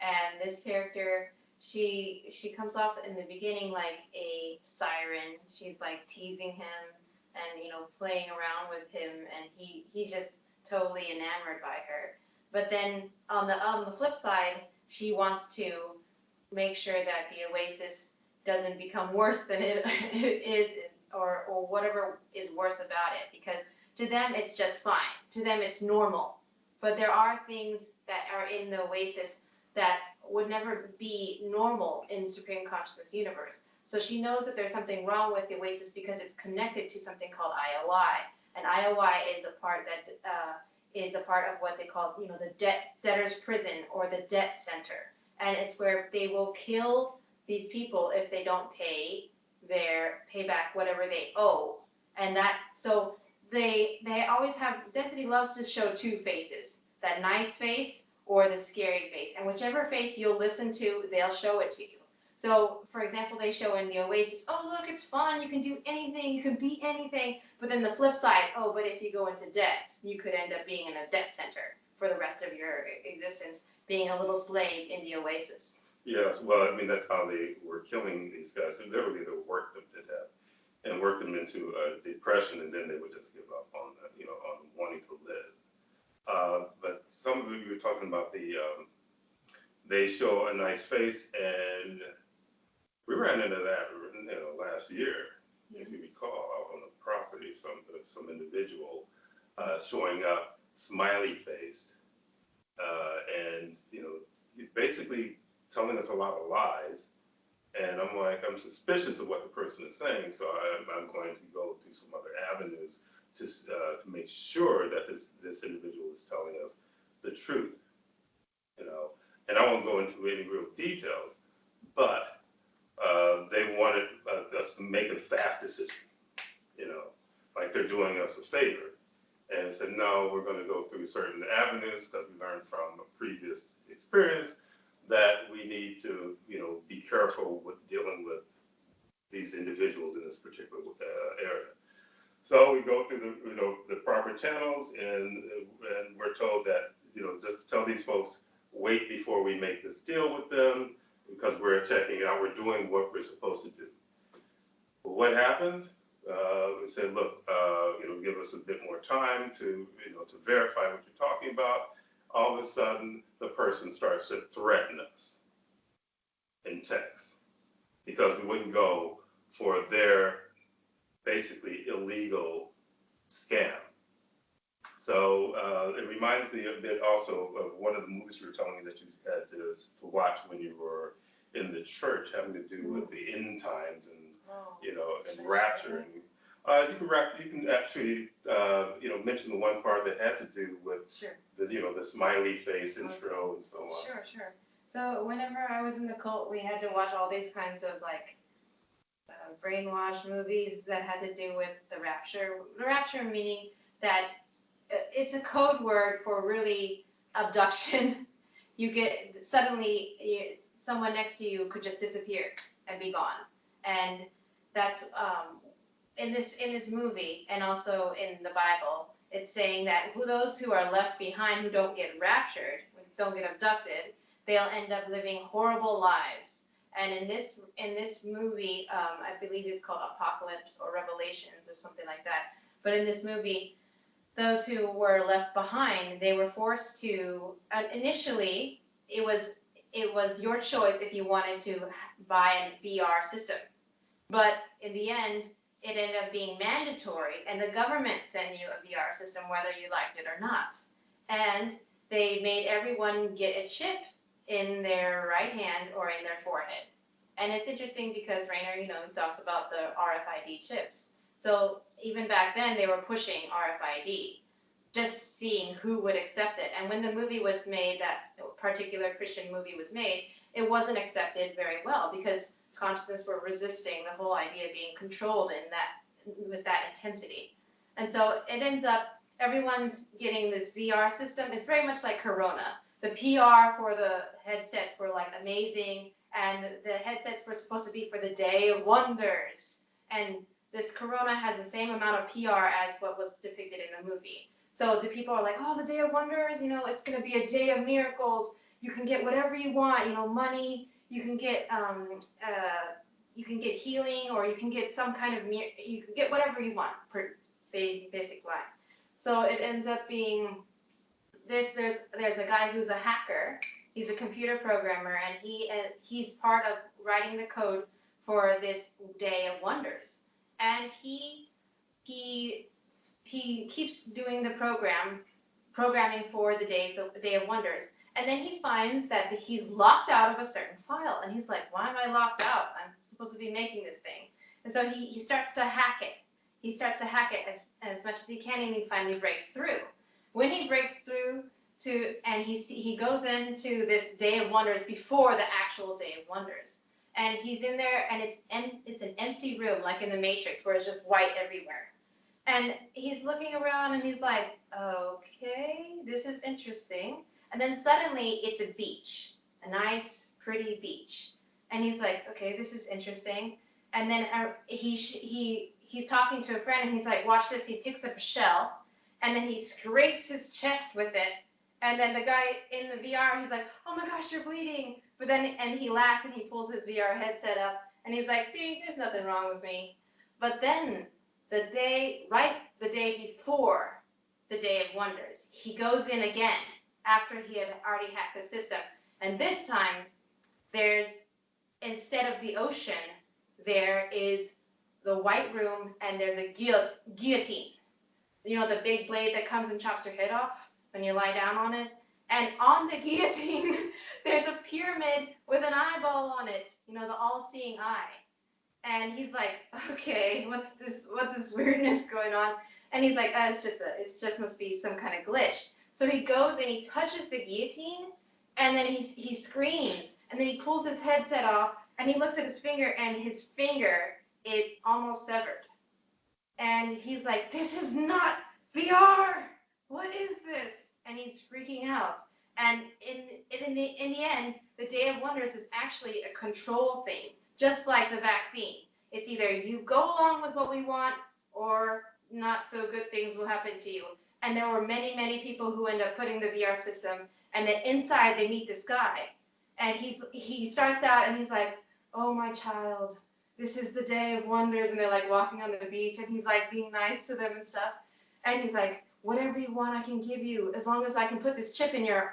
And this character, she comes off in the beginning like a siren. She's like teasing him and playing around with him, and he's just totally enamored by her. But then on the flip side, she wants to make sure that the Oasis doesn't become worse than it is, or whatever is worse about it, because to them it's just fine. To them it's normal. But there are things that are in the Oasis that would never be normal in Supreme Consciousness universe. So she knows that there's something wrong with the Oasis because it's connected to something called IOI. And IOI is a part of what they call, the debtor's prison or the debt center. And it's where they will kill these people if they don't pay back whatever they owe. And so they always have, density loves to show two faces, that nice face or the scary face. And whichever face you'll listen to, they'll show it to you. So, for example, they show in the Oasis, oh, look, it's fun, you can do anything, you can be anything. But then the flip side, oh, but if you go into debt, you could end up being in a debt center for the rest of your existence, being a little slave in the Oasis. Yes, well, I mean, that's how they were killing these guys. And literally, they worked them to death and worked them into depression, and then they would just give up on on wanting to live. But some of you were talking about they show a nice face, and we ran into that, last year, if you recall, out on the property, some individual showing up, smiley faced, and basically telling us a lot of lies. And I'm suspicious of what the person is saying, so I'm going to go through some other avenues to make sure that this individual is telling us the truth, And I won't go into any real details, but they wanted us to make a fast decision, like they're doing us a favor. And said, no, we're going to go through certain avenues that we learned from a previous experience, that we need to, be careful with dealing with these individuals in this particular area. So we go through the proper channels, and we're told that just to tell these folks, wait before we make this deal with them, because we're checking it out, we're doing what we're supposed to do. But what happens? We said, look, give us a bit more time to to verify what you're talking about. All of a sudden, the person starts to threaten us in text because we wouldn't go for their basically illegal scam. So it reminds me a bit also of one of the movies you were telling me that you had to watch when you were in the church, having to do with the end times and and rapture. And you can actually mention the one part that had to do with the smiley face intro and so on. Sure. So whenever I was in the cult, we had to watch all these kinds of like brainwash movies that had to do with the rapture. The rapture meaning that it's a code word for really abduction. You get suddenly someone next to you could just disappear and be gone, and that's in this movie and also in the Bible. It's saying that those who are left behind, who don't get raptured, don't get abducted, they'll end up living horrible lives. And in this movie, I believe it's called Apocalypse or Revelations or something like that. But in this movie, those who were left behind, they were forced to. Initially, it was your choice if you wanted to buy a VR system, but in the end, it ended up being mandatory, and the government sent you a VR system whether you liked it or not. And they made everyone get a chip in their right hand or in their forehead. And it's interesting because Rainer, talks about the RFID chips. So even back then, they were pushing RFID, just seeing who would accept it. And when the movie was made, that particular Christian movie was made, it wasn't accepted very well because consciousness were resisting the whole idea of being controlled with that intensity. And so it ends up, everyone's getting this VR system. It's very much like Corona. The PR for the headsets were like amazing, and the headsets were supposed to be for the day of wonders. And this Corona has the same amount of PR as what was depicted in the movie. So the people are like, oh, the day of wonders, it's going to be a day of miracles. You can get whatever you want, money. You can get healing, or you can get some kind of you can get whatever you want per basic line. So it ends up being this. There's a guy who's a hacker. He's a computer programmer, and he's part of writing the code for this day of wonders. And he keeps doing the programming for the day of wonders. And then he finds that he's locked out of a certain file. And he's like, why am I locked out? I'm supposed to be making this thing. And so he starts to hack it. He starts to hack it as much as he can, and he finally breaks through. When he breaks through and he goes into this day of wonders before the actual day of wonders. And he's in there, and it's an empty room, like in the Matrix, where it's just white everywhere. And he's looking around, and he's like, okay, this is interesting. And then suddenly it's a beach, a nice, pretty beach. And he's like, okay, this is interesting. And then he's talking to a friend, and he's like, watch this. He picks up a shell, and then he scrapes his chest with it. And then the guy in the VR, he's like, oh my gosh, you're bleeding. And he laughs, and he pulls his VR headset up, and he's like, see, there's nothing wrong with me. But then the day before the Day of Wonders, he goes in again after he had already hacked the system. And this time, instead of the ocean, there is the white room, and there's a guillotine. The big blade that comes and chops your head off when you lie down on it. And on the guillotine, there's a pyramid with an eyeball on it, the all-seeing eye. And he's like, okay, what's this weirdness going on? And he's like, it just must be some kind of glitch. So he goes and he touches the guillotine, and then he screams, and then he pulls his headset off, and he looks at his finger, and his finger is almost severed. And he's like, this is not VR. What is this? And he's freaking out. And in the end, the Day of Wonders is actually a control thing, just like the vaccine. It's either you go along with what we want, or not so good things will happen to you. And there were many, many people who end up putting the VR system, and then inside they meet this guy, and he starts out and he's like, "Oh my child, this is the day of wonders," and they're like walking on the beach, and he's like being nice to them and stuff, and he's like, "Whatever you want, I can give you, as long as I can put this chip in your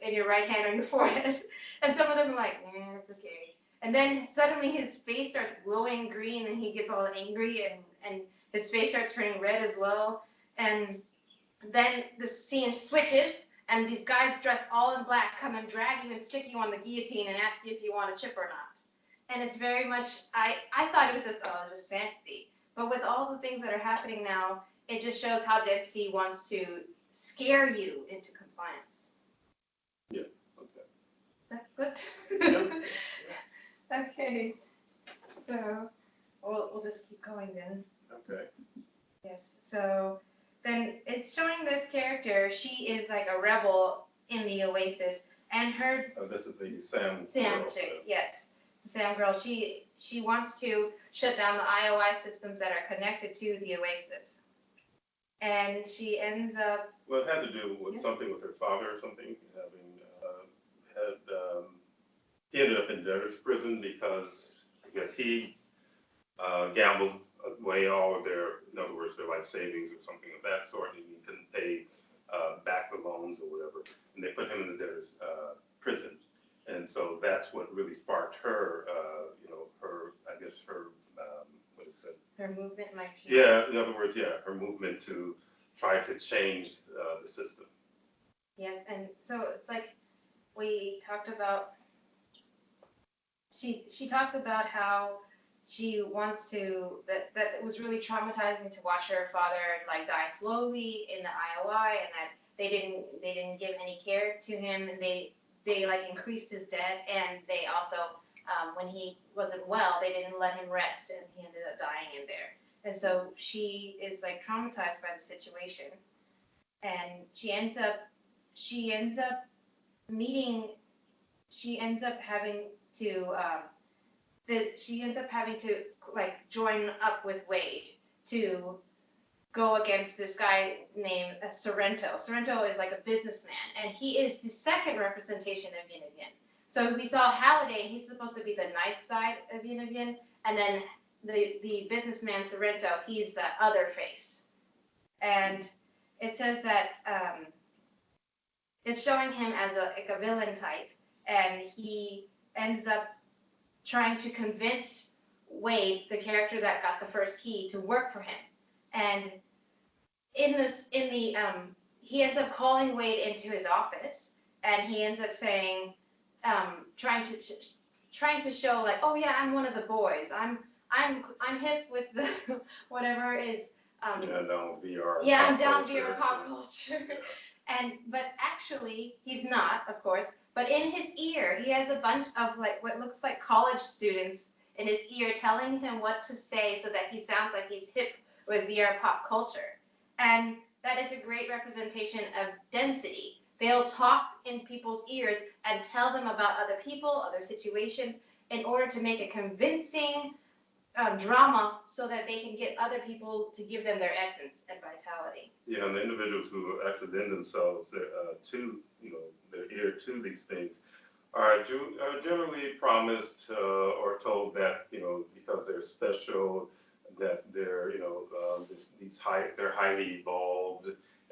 right hand on your forehead." And some of them are like, "Yeah, it's okay." And then suddenly his face starts glowing green, and he gets all angry, and his face starts turning red as well. And then the scene switches, and these guys dressed all in black come and drag you and stick you on the guillotine and ask you if you want a chip or not. And it's very much, I thought it was just fantasy. But with all the things that are happening now, it just shows how Density wants to scare you into compliance. Yeah, okay. Is that good? Yeah. Okay. So we'll just keep going then. Okay. Yes. So then it's showing this character. She is like a rebel in the Oasis, and her This is the Sam girl, chick, yes, the Sam girl. She wants to shut down the IOI systems that are connected to the Oasis, and she ends up. Well, it had to do with Yes. something with her father or something, having he ended up in debtor's prison because I guess he gambled away all of their, in other words, their life savings or something of that sort, and he couldn't pay back the loans or whatever, and they put him in the debtor's prison. And so that's what really sparked her, I guess her, what is it? Her movement, like she. Yeah, in other words, yeah, her movement to try to change the system. Yes, and so it's like we talked about. She talks about how she wants to that it was really traumatizing to watch her father like die slowly in the IOI, and that they didn't give any care to him, and they like increased his debt, and they also when he wasn't well, they didn't let him rest, and he ended up dying in there. And so she is like traumatized by the situation, and she ends up meeting she ends up having to like join up with Wade to go against this guy named Sorrento. Sorrento is like a businessman, and he is the second representation of Yin and Yin. So we saw Halliday, he's supposed to be the nice side of Yin and Yin, and then the businessman Sorrento, he's the other face. And it says that it's showing him as a villain type, and he ends up trying to convince Wade, the character that got the first key, to work for him. And he ends up calling Wade into his office, and he ends up saying, trying to show like, oh yeah, I'm one of the boys. I'm hip with the whatever is. Yeah, down VR. Yeah, I'm down VR pop culture. But actually, he's not, of course. But in his ear, he has a bunch of like what looks like college students in his ear telling him what to say so that he sounds like he's hip with VR pop culture. And that is a great representation of density. They'll talk in people's ears and tell them about other people, other situations, in order to make a convincing drama so that they can get other people to give them their essence and vitality. Yeah, and the individuals who actually lend themselves to, their ear to these things are generally promised or told that, because they're special, that they're, they're highly evolved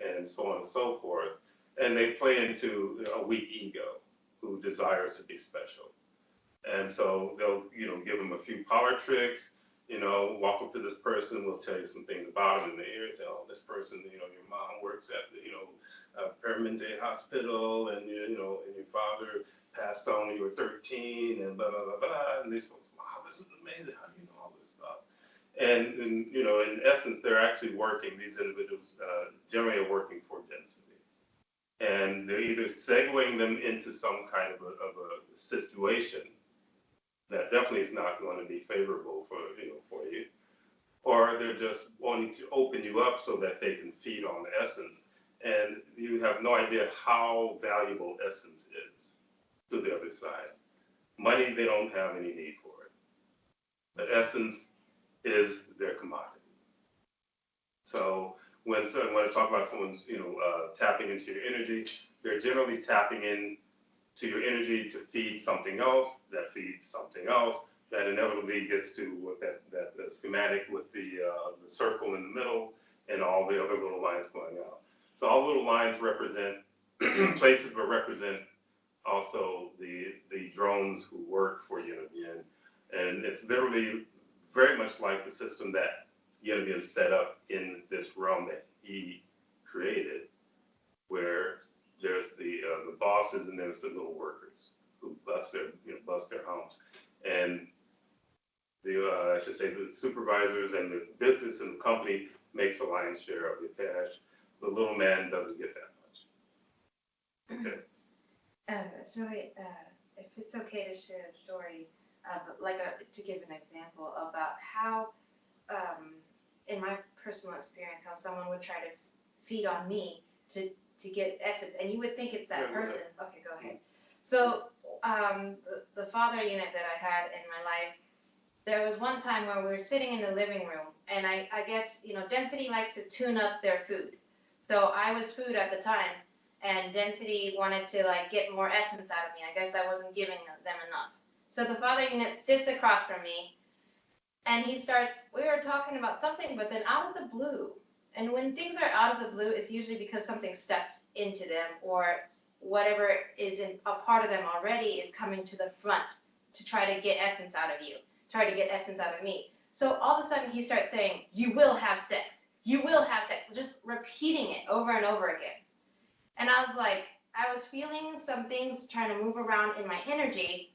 and so on and so forth. And they play into a weak ego who desires to be special. And so they'll, give them a few parlor tricks, walk up to this person, we'll tell you some things about them in the ear, say, oh, this person, your mom works at the, Permanente Hospital, and, and your father passed on when you were 13, and blah, blah, blah, blah. And they say, wow, this is amazing. How do you know all this stuff? And in essence, they're actually working, these individuals generally are working for density. And they're either segueing them into some kind of a situation that definitely is not going to be favorable for you, or they're just wanting to open you up so that they can feed on the essence, and you have no idea how valuable essence is to the other side. Money, they don't have any need for it, but essence is their commodity. So when I talk about someone's, tapping into your energy, they're generally tapping in to your energy to feed something else, that feeds something else, that inevitably gets to what that schematic with the circle in the middle and all the other little lines going out. So all little lines represent places, but represent also the drones who work for Yin, and it's literally very much like the system that Yin set up in this realm that he created, where there's the bosses and there's the little workers who bust their humps, and I should say the supervisors and the business and the company makes the lion's share of the cash. The little man doesn't get that much. Okay. It's really, if it's okay to share a story, to give an example about how, in my personal experience, how someone would try to feed on me to get essence, and you would think it's that person. Okay, go ahead. So, the father unit that I had in my life, there was one time where we were sitting in the living room, and I guess, Density likes to tune up their food. So I was food at the time, and Density wanted to get more essence out of me. I guess I wasn't giving them enough. So the father unit sits across from me, and we were talking about something, but then out of the blue. And when things are out of the blue, it's usually because something steps into them, or whatever is a part of them already is coming to the front to try to get essence out of you, try to get essence out of me. So all of a sudden he starts saying, "You will have sex. You will have sex," just repeating it over and over again. And I was feeling some things trying to move around in my energy,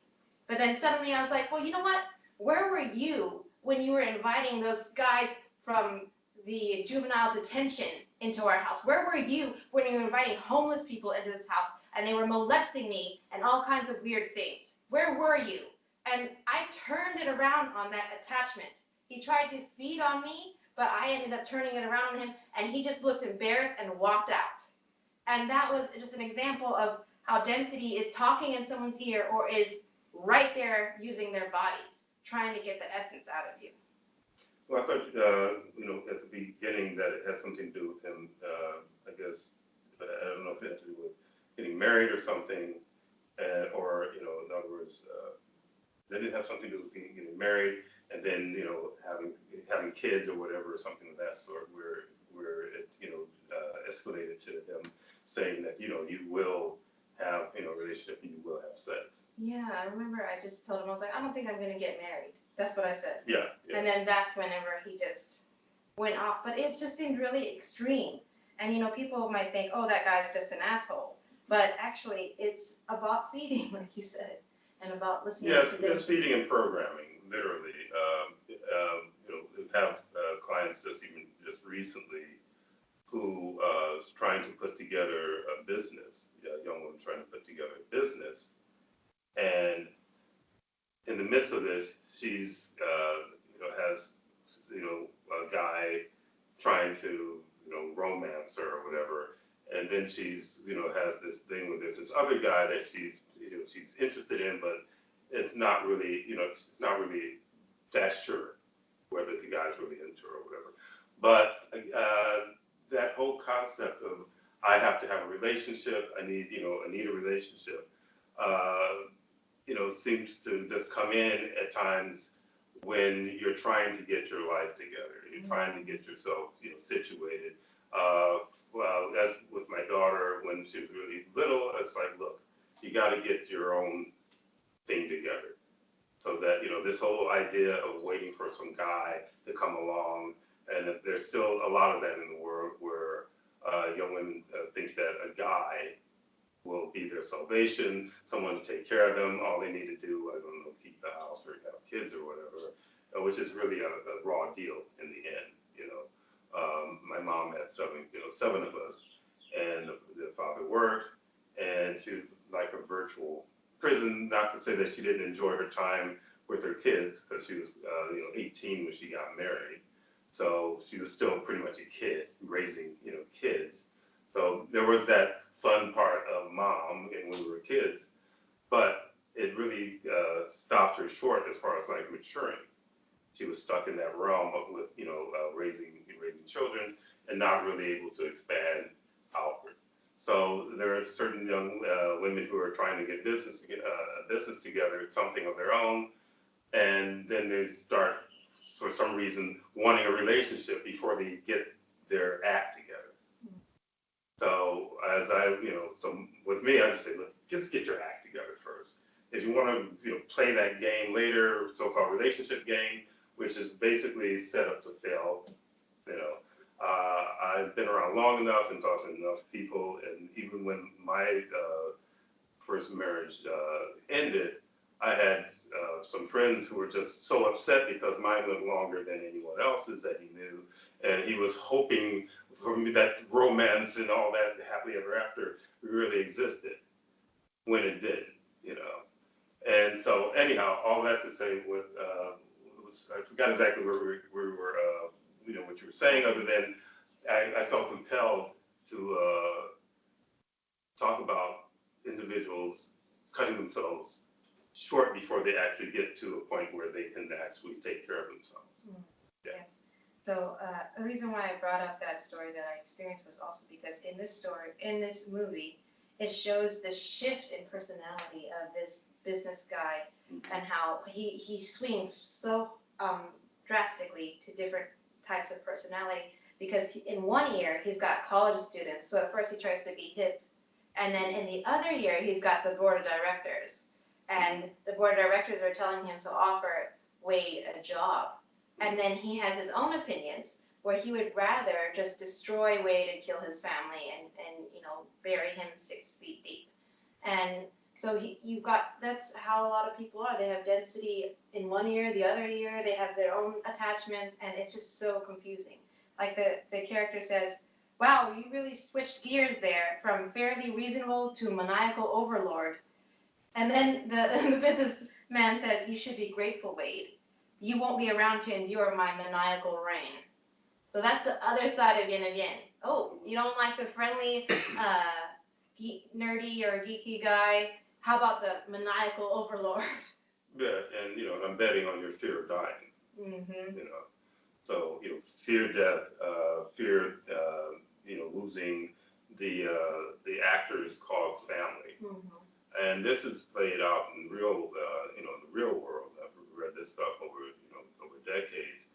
but then suddenly I was like, well, you know what? Where were you when you were inviting those guys from the juvenile detention into our house? Where were you when you were inviting homeless people into this house and they were molesting me and all kinds of weird things? Where were you? And I turned it around on that attachment. He tried to feed on me, but I ended up turning it around on him, and he just looked embarrassed and walked out. And that was just an example of how Density is talking in someone's ear, or is right there using their bodies, trying to get the essence out of you. Well, I thought, at the beginning that it had something to do with him, I guess, I don't know if it had to do with getting married or something, or, in other words, did it have something to do with getting married, and then, having kids or whatever, or something of that sort, where it, escalated to them saying that, you will have, a relationship and you will have sex. Yeah, I remember I just told him, I was like, I don't think I'm going to get married. That's what I said. Yeah. And then that's whenever he just went off. But it just seemed really extreme. And, people might think, oh, that guy's just an asshole. But actually, it's about feeding, like you said, and about listening to them. It's feeding and programming, literally. We've had clients just recently who is trying to put together a business, a young woman trying to put together a business. And in the midst of this, she's, has, a guy trying to, romance her or whatever. And then she's, has this thing with this other guy that she's interested in, but it's not really, it's not really that sure whether the guy's really into her or whatever. But that whole concept of I have to have a relationship, I need a relationship, seems to just come in at times when you're trying to get your life together, you're trying to get yourself, situated. Well, that's with my daughter when she was really little. It's like, look, you got to get your own thing together. So that, this whole idea of waiting for some guy to come along, and there's still a lot of that in the world where young women think that a guy will be their salvation, someone to take care of them. All they need to do, I don't know, keep the house or have kids or whatever, which is really a raw deal in the end. My mom had seven of us, and the father worked, and she was like a virtual prison. Not to say that she didn't enjoy her time with her kids, because she was 18 when she got married, so she was still pretty much a kid raising kids. So there was that fun part of mom and when we were kids, but it really stopped her short as far as maturing. She was stuck in that realm with raising children, and not really able to expand outward. So there are certain young women who are trying to get business together, something of their own, and then they start, for some reason, wanting a relationship before they get their act together. So so with me, I just say, look, just get your act together first. If you want to, play that game later, so-called relationship game, which is basically set up to fail, I've been around long enough and talked to enough people, and even when my first marriage ended, I had some friends who were just so upset because mine went longer than anyone else's that he knew, and he was hoping for me that romance and all that happily ever after really existed when it didn't. And so anyhow, all that to say, I forgot exactly where we were, what you were saying, other than I felt compelled to talk about individuals cutting themselves short before they actually get to a point where they can actually take care of themselves. Mm. Yeah. Yes. So the reason why I brought up that story that I experienced was also because in this movie, it shows the shift in personality of this business guy and how he swings so drastically to different types of personality, because in one year he's got college students, so at first he tries to be hip, and then in the other year he's got the board of directors, and the board of directors are telling him to offer Wade a job, and then he has his own opinions where he would rather just destroy Wade and kill his family and bury him 6 feet deep. And so that's how a lot of people are. They have density in one year, the other year, they have their own attachments, and it's just so confusing. Like the character says, wow, you really switched gears there from fairly reasonable to maniacal overlord. And then the businessman says, you should be grateful, Wade. You won't be around to endure my maniacal reign. So that's the other side of yin and yang. Oh, you don't like the friendly, nerdy or geeky guy? How about the maniacal overlord? Yeah, and I'm betting on your fear of dying. Mm-hmm. So fear death, fear losing the actors called family. Mm-hmm. And this is played out in real the real world. I've read this stuff over decades,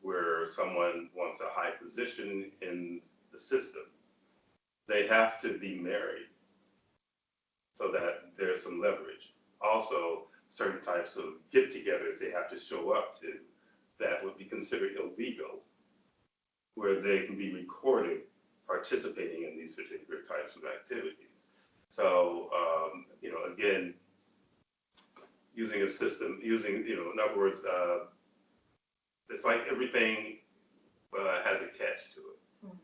where someone wants a high position in the system. They have to be married so that there's some leverage. Also, certain types of get-togethers they have to show up to that would be considered illegal, where they can be recorded participating in these particular types of activities. So, again, using a system, in other words, it's like everything has a catch to it. Mm-hmm.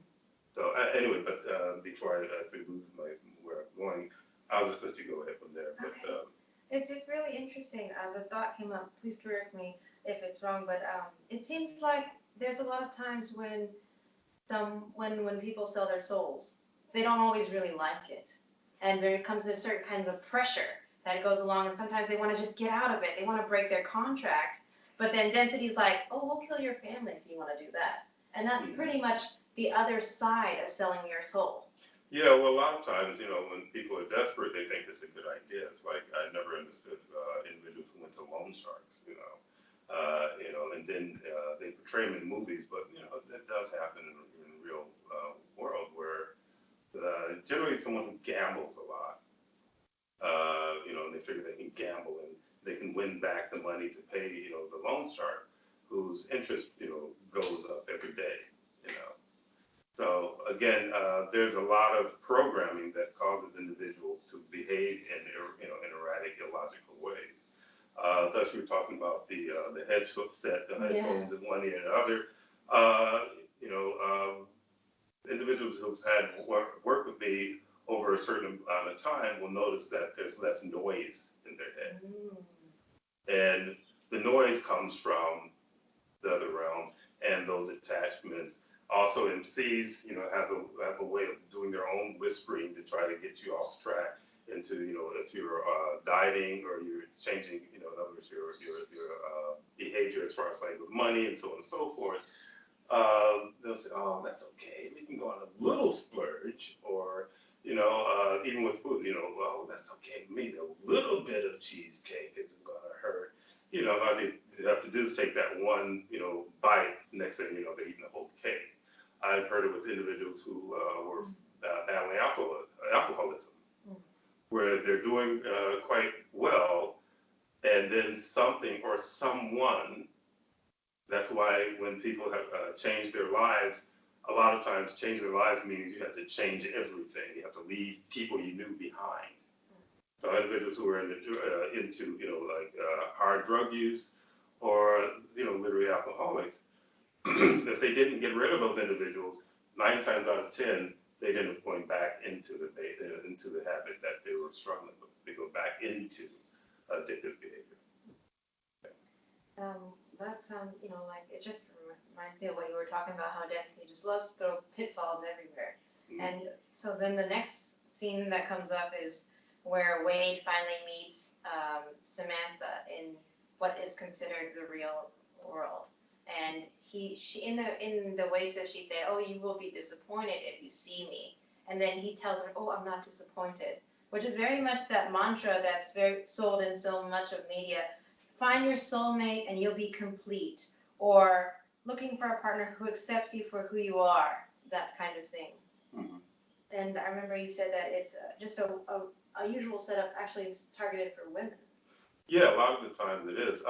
So anyway, but before I lose where I'm going, I'll just let you go ahead from there. Okay. But, it's really interesting. The thought came up. Please correct me if it's wrong, but it seems like there's a lot of times when people sell their souls, they don't always really like it, and there comes a certain kinds of pressure that goes along, and sometimes they want to just get out of it. They want to break their contract, but then density's like, oh, we'll kill your family if you want to do that, and that's pretty much the other side of selling your soul. Yeah, well, a lot of times, when people are desperate, they think it's a good idea. It's like I never understood individuals who went to loan sharks, and then they portray them in movies, but that does happen in the real world, where generally someone who gambles a lot, and they figure they can gamble and they can win back the money to pay, the loan shark, whose interest, goes up every day, So again, there's a lot of programming that causes individuals to behave in erratic, illogical ways. Thus, you're talking about the headset, the headphones in one ear and the other. Individuals who've had work with me over a certain amount of time will notice that there's less noise in their head, and the noise comes from the other realm and those attachments. Also, MCs, have a way of doing their own whispering to try to get you off track into, if you're dieting or you're changing, in other words, your behavior as far as like with money and so on and so forth. they'll say, oh, that's okay. We can go on a little splurge, or, even with food, well, that's okay. Maybe a little bit of cheesecake isn't going to hurt. All they have to do is take that one, bite. Next thing you know, they're eating the whole cake. I've heard it with individuals who were battling alcoholism, where they're doing quite well, and then something or someone. That's why when people have changed their lives, a lot of times changing their lives means you have to change everything. You have to leave people you knew behind. So individuals who are into hard drug use, or literally alcoholics, if they didn't get rid of those individuals, 9 times out of 10 they end up going back into the habit that they were struggling with. They go back into addictive behavior. That sounds, like it just reminds me of what you were talking about, how Destiny just loves to throw pitfalls everywhere. Mm-hmm. And so then the next scene that comes up is where Wade finally meets Samantha in what is considered the real world. And she in the Oasis, she said, "Oh, you will be disappointed if you see me." And then he tells her, "Oh, I'm not disappointed," which is very much that mantra that's very sold in so much of media. Find your soulmate and you'll be complete, or looking for a partner who accepts you for who you are, that kind of thing. Mm-hmm. And I remember you said that it's just a usual setup. Actually, it's targeted for women. Yeah, a lot of the times it is.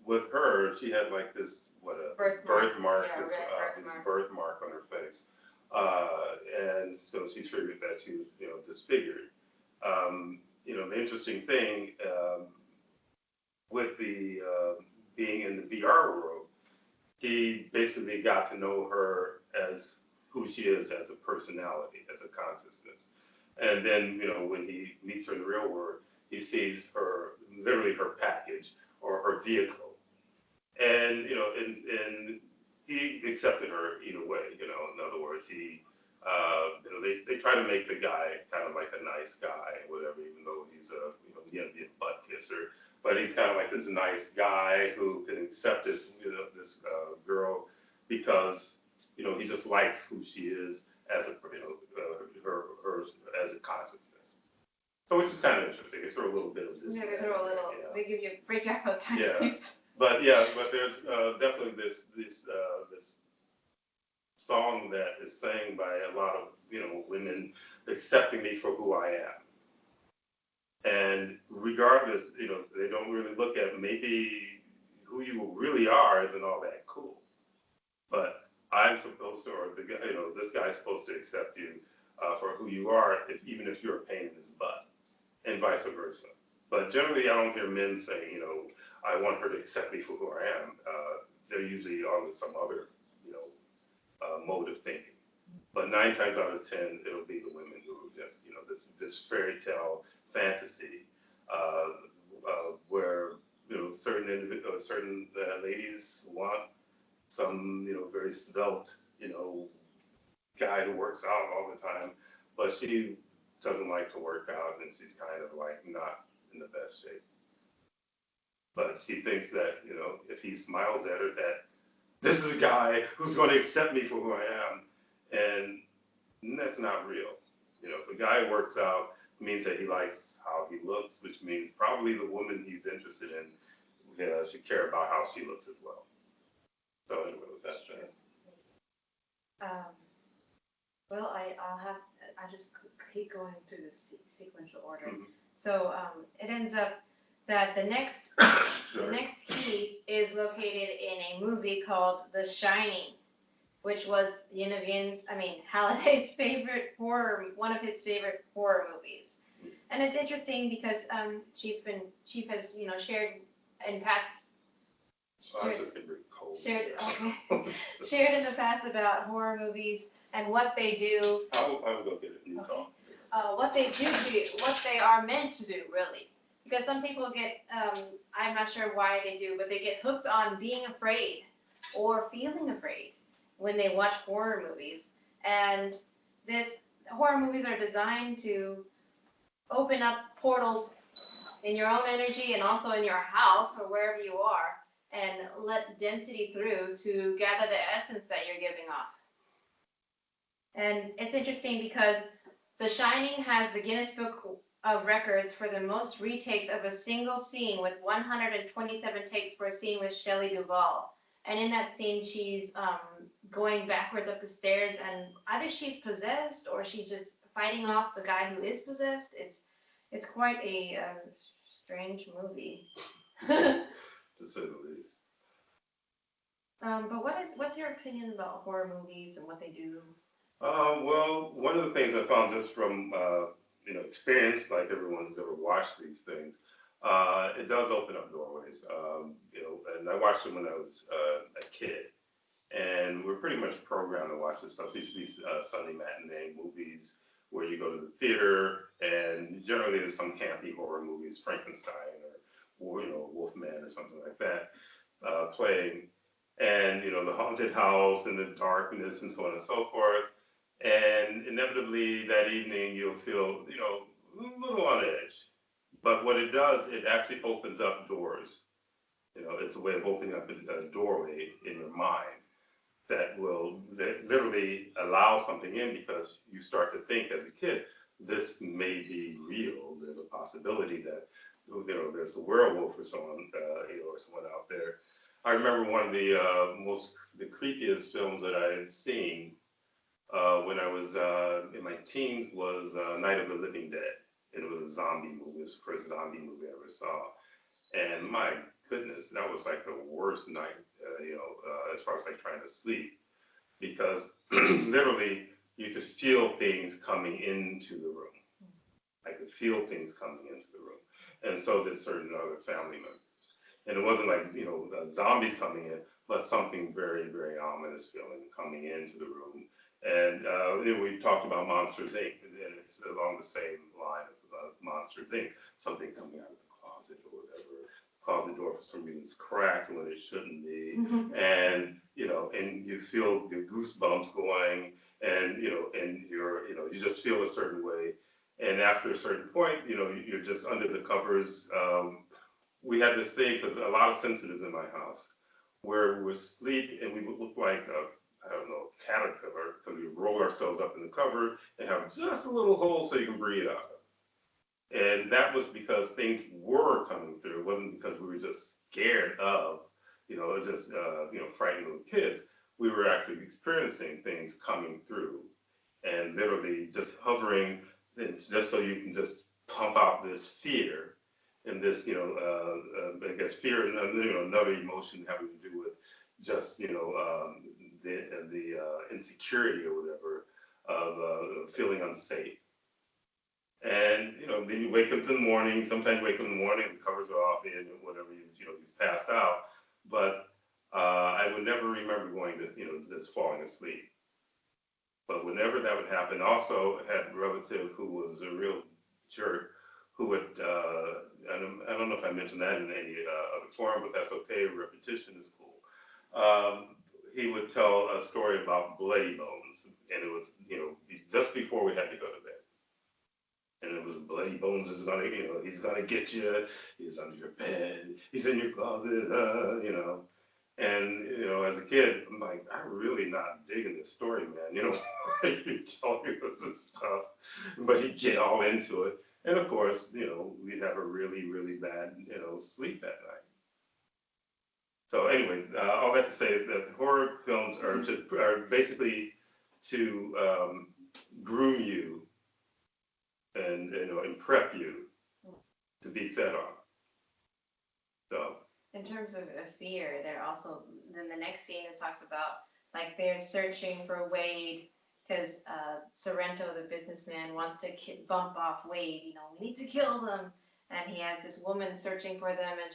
With her, she had like this birthmark, Yeah, this birthmark on her face, and so she figured that she was disfigured. The interesting thing. With the being in the VR world, he basically got to know her as who she is as a personality, as a consciousness. And then, when he meets her in the real world, he sees her, literally her package or her vehicle. And, and he accepted her either way, in other words, they try to make the guy kind of like a nice guy, whatever, even though he's be a butt kisser. But he's kind of like this nice guy who can accept this girl because he just likes who she is as her as a consciousness. So which is kind of interesting. They throw a little bit of this. Yeah, they throw a little. Yeah. They give you a breakout time. Yeah, but there's definitely this song that is sang by a lot of women accepting me for who I am. And regardless, they don't really look at maybe who you really are isn't all that cool. But I'm supposed to, or this guy's supposed to accept you for who you are, even if you're a pain in his butt, and vice versa. But generally, I don't hear men saying, I want her to accept me for who I am. They're usually on some other, mode of thinking. But 9 times out of 10, it'll be the women who just, this fairy tale fantasy, where certain ladies want some very svelte guy who works out all the time, but she doesn't like to work out and she's kind of like not in the best shape. But she thinks that if he smiles at her, that this is a guy who's going to accept me for who I am, and that's not real. If a guy works out, it means that he likes how he looks, which means probably the woman he's interested in should care about how she looks as well. So anyway, with that said. Well, I'll just keep going through the sequential order. Mm-hmm. So it ends up that the next key is located in a movie called The Shining, which was Halliday's favorite one of his favorite horror movies. And it's interesting because Chief has shared in past. I'm just getting really cold. Shared in the past about horror movies and what they do. I will go get a new call. What they what they are meant to do, really. Because some people get, I'm not sure why they do, but they get hooked on being afraid or feeling afraid when they watch horror movies. And horror movies are designed to open up portals in your own energy and also in your house or wherever you are, and let density through to gather the essence that you're giving off. And it's interesting because The Shining has the Guinness Book of Records for the most retakes of a single scene, with 127 takes for a scene with Shelley Duvall. And in that scene, she's going backwards up the stairs, and either she's possessed or she's just fighting off the guy who is possessed. It's quite a strange movie. To say the least. But what's your opinion about horror movies and what they do? Well, one of the things I found just from experience, like everyone who's ever watched these things, it does open up doorways. And I watched them when I was a kid, and we're pretty much programmed to watch this stuff. These Sunday matinee movies where you go to the theater, and generally there's some campy horror movies, Frankenstein or Wolfman or something like that, playing. And the haunted house and the darkness and so on and so forth. And inevitably that evening you'll feel, a little on edge. But what it does, it actually opens up doors. It's a way of opening up a doorway in your mind that will literally allow something in, because you start to think as a kid, this may be real. There's a possibility that, there's a werewolf or someone, or someone out there. I remember one of the creepiest films that I had seen when I was in my teens was Night of the Living Dead. And it was a zombie movie. It was the first zombie movie I ever saw. And my goodness, that was like the worst night, as far as like trying to sleep, because literally you could feel things coming into the room. I could feel things coming into the room. And so did certain other family members. And it wasn't like, zombies coming in, but something very, very ominous feeling coming into the room. And we talked about Monsters, Inc., and it's along the same line of Monsters, Inc., something coming out of the closet or whatever. The closet door for some reason is cracked when it shouldn't be. And, and you feel the goosebumps going, and, and you just feel a certain way. And after a certain point, you're just under the covers. We had this thing, because a lot of sensitives in my house, where we would sleep and we would look like a caterpillar, because we roll ourselves up in the cover and have just a little hole so you can breathe out of. And that was because things were coming through. It wasn't because we were just scared of, frightened little kids. We were actually experiencing things coming through, and literally just hovering, just so you can just pump out this fear. And this, I guess fear, and another emotion having to do with just, the insecurity or whatever of feeling unsafe. And then you wake up in the morning. Sometimes you wake up in the morning, the covers are off, and whatever you passed out. But I would never remember going to just falling asleep. But whenever that would happen, also had a relative who was a real jerk, who would, I don't know if I mentioned that in any other forum, but that's okay, repetition is cool. He would tell a story about bloody bones, and it was, just before we had to go to bed. And it was bloody bones is gonna, he's gonna get you, he's under your bed, he's in your closet, And, as a kid, I'm like, I'm really not digging this story, man. You tell me this stuff, but he'd get all into it. And of course, we'd have a really, really bad, sleep that night. So anyway, all that to say that horror films are basically to groom you and prep you to be fed on. So. In terms of fear, they're also, then the next scene it talks about, like, they're searching for Wade, because Sorrento, the businessman, wants to bump off Wade. We need to kill them. And he has this woman searching for them, and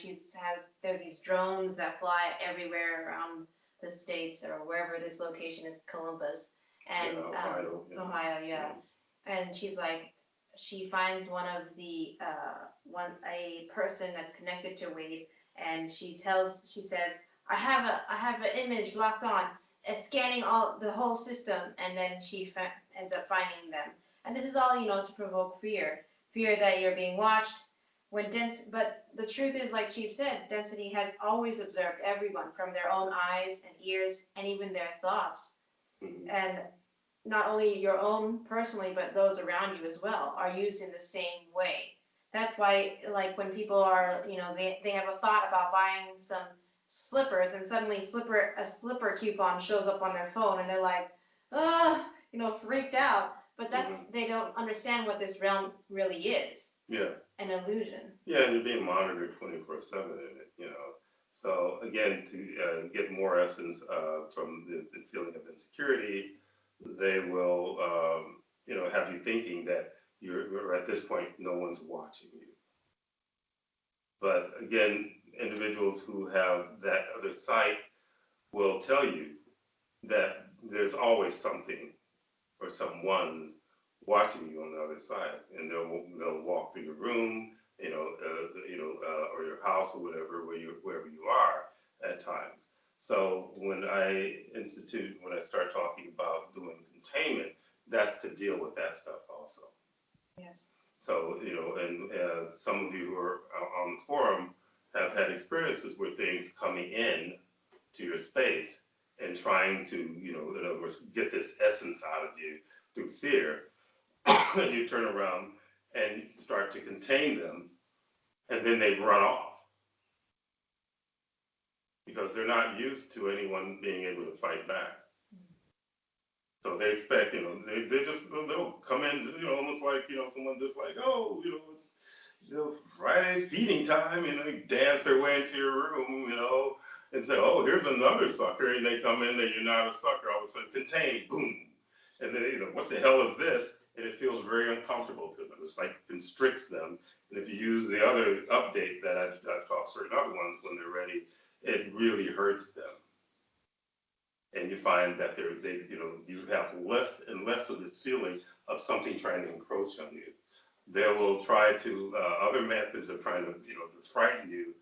there's these drones that fly everywhere around the States, or wherever this location is, Columbus. And Ohio, yeah. And she's like, she finds a person that's connected to Wade, and she says, I have an image locked on, scanning the whole system, and then she ends up finding them. And this is all, to provoke fear that you're being watched, But the truth is, like Chief said, density has always observed everyone from their own eyes and ears and even their thoughts. Mhm. And not only your own personally, but those around you as well are used in the same way. That's why, like when people are, they have a thought about buying some slippers and suddenly a slipper coupon shows up on their phone and they're like, freaked out. But they don't understand what this realm really is. Yeah. An illusion. Yeah, and you're being monitored 24/7 in it, So again, to get more essence from the feeling of insecurity, they will, have you thinking that you're at this point, no one's watching you. But again, individuals who have that other side will tell you that there's always something or someone's watching you on the other side, and they'll walk through your room, or your house or whatever, wherever you are at times. So when I start talking about doing containment, that's to deal with that stuff also. Yes. So, and some of you who are on the forum have had experiences with things coming in to your space and trying to, in other words, get this essence out of you through fear. And you turn around and start to contain them, and then they run off because they're not used to anyone being able to fight back. So they expect, they'll come in, almost like, someone just like, oh, it's, Friday feeding time, and they dance their way into your room, and say, oh, here's another sucker, and they come in, and you're not a sucker, all of a sudden, contained, boom. And then, what the hell is this? And it feels very uncomfortable to them. It's like it constricts them. And if you use the other update that I've taught certain other ones when they're ready, it really hurts them. And you find that you have less and less of this feeling of something trying to encroach on you. They will try to, other methods of trying to, to frighten you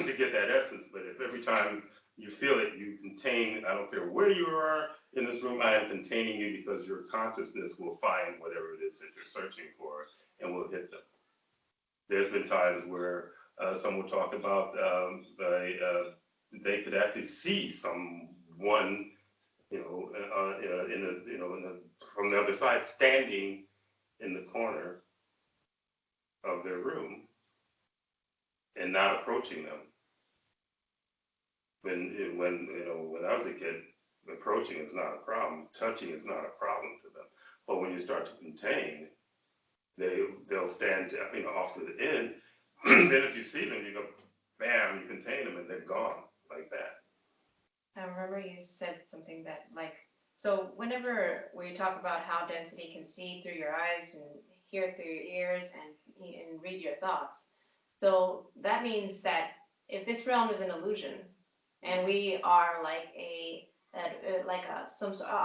to get that essence. But if every time you feel it, you contain, I don't care where you are in this room, I am containing you because your consciousness will find whatever it is that you're searching for and will hit them. There's been times where some will talk about they could actually see someone, from the other side, standing in the corner of their room and not approaching them. When I was a kid, approaching is not a problem. Touching is not a problem to them. But when you start to contain, they'll stand, off to the end. Then if you see them, you go, bam, you contain them, and they're gone like that. I remember you said something that, so whenever we talk about how density can see through your eyes and hear through your ears and read your thoughts, so that means that if this realm is an illusion and we are like a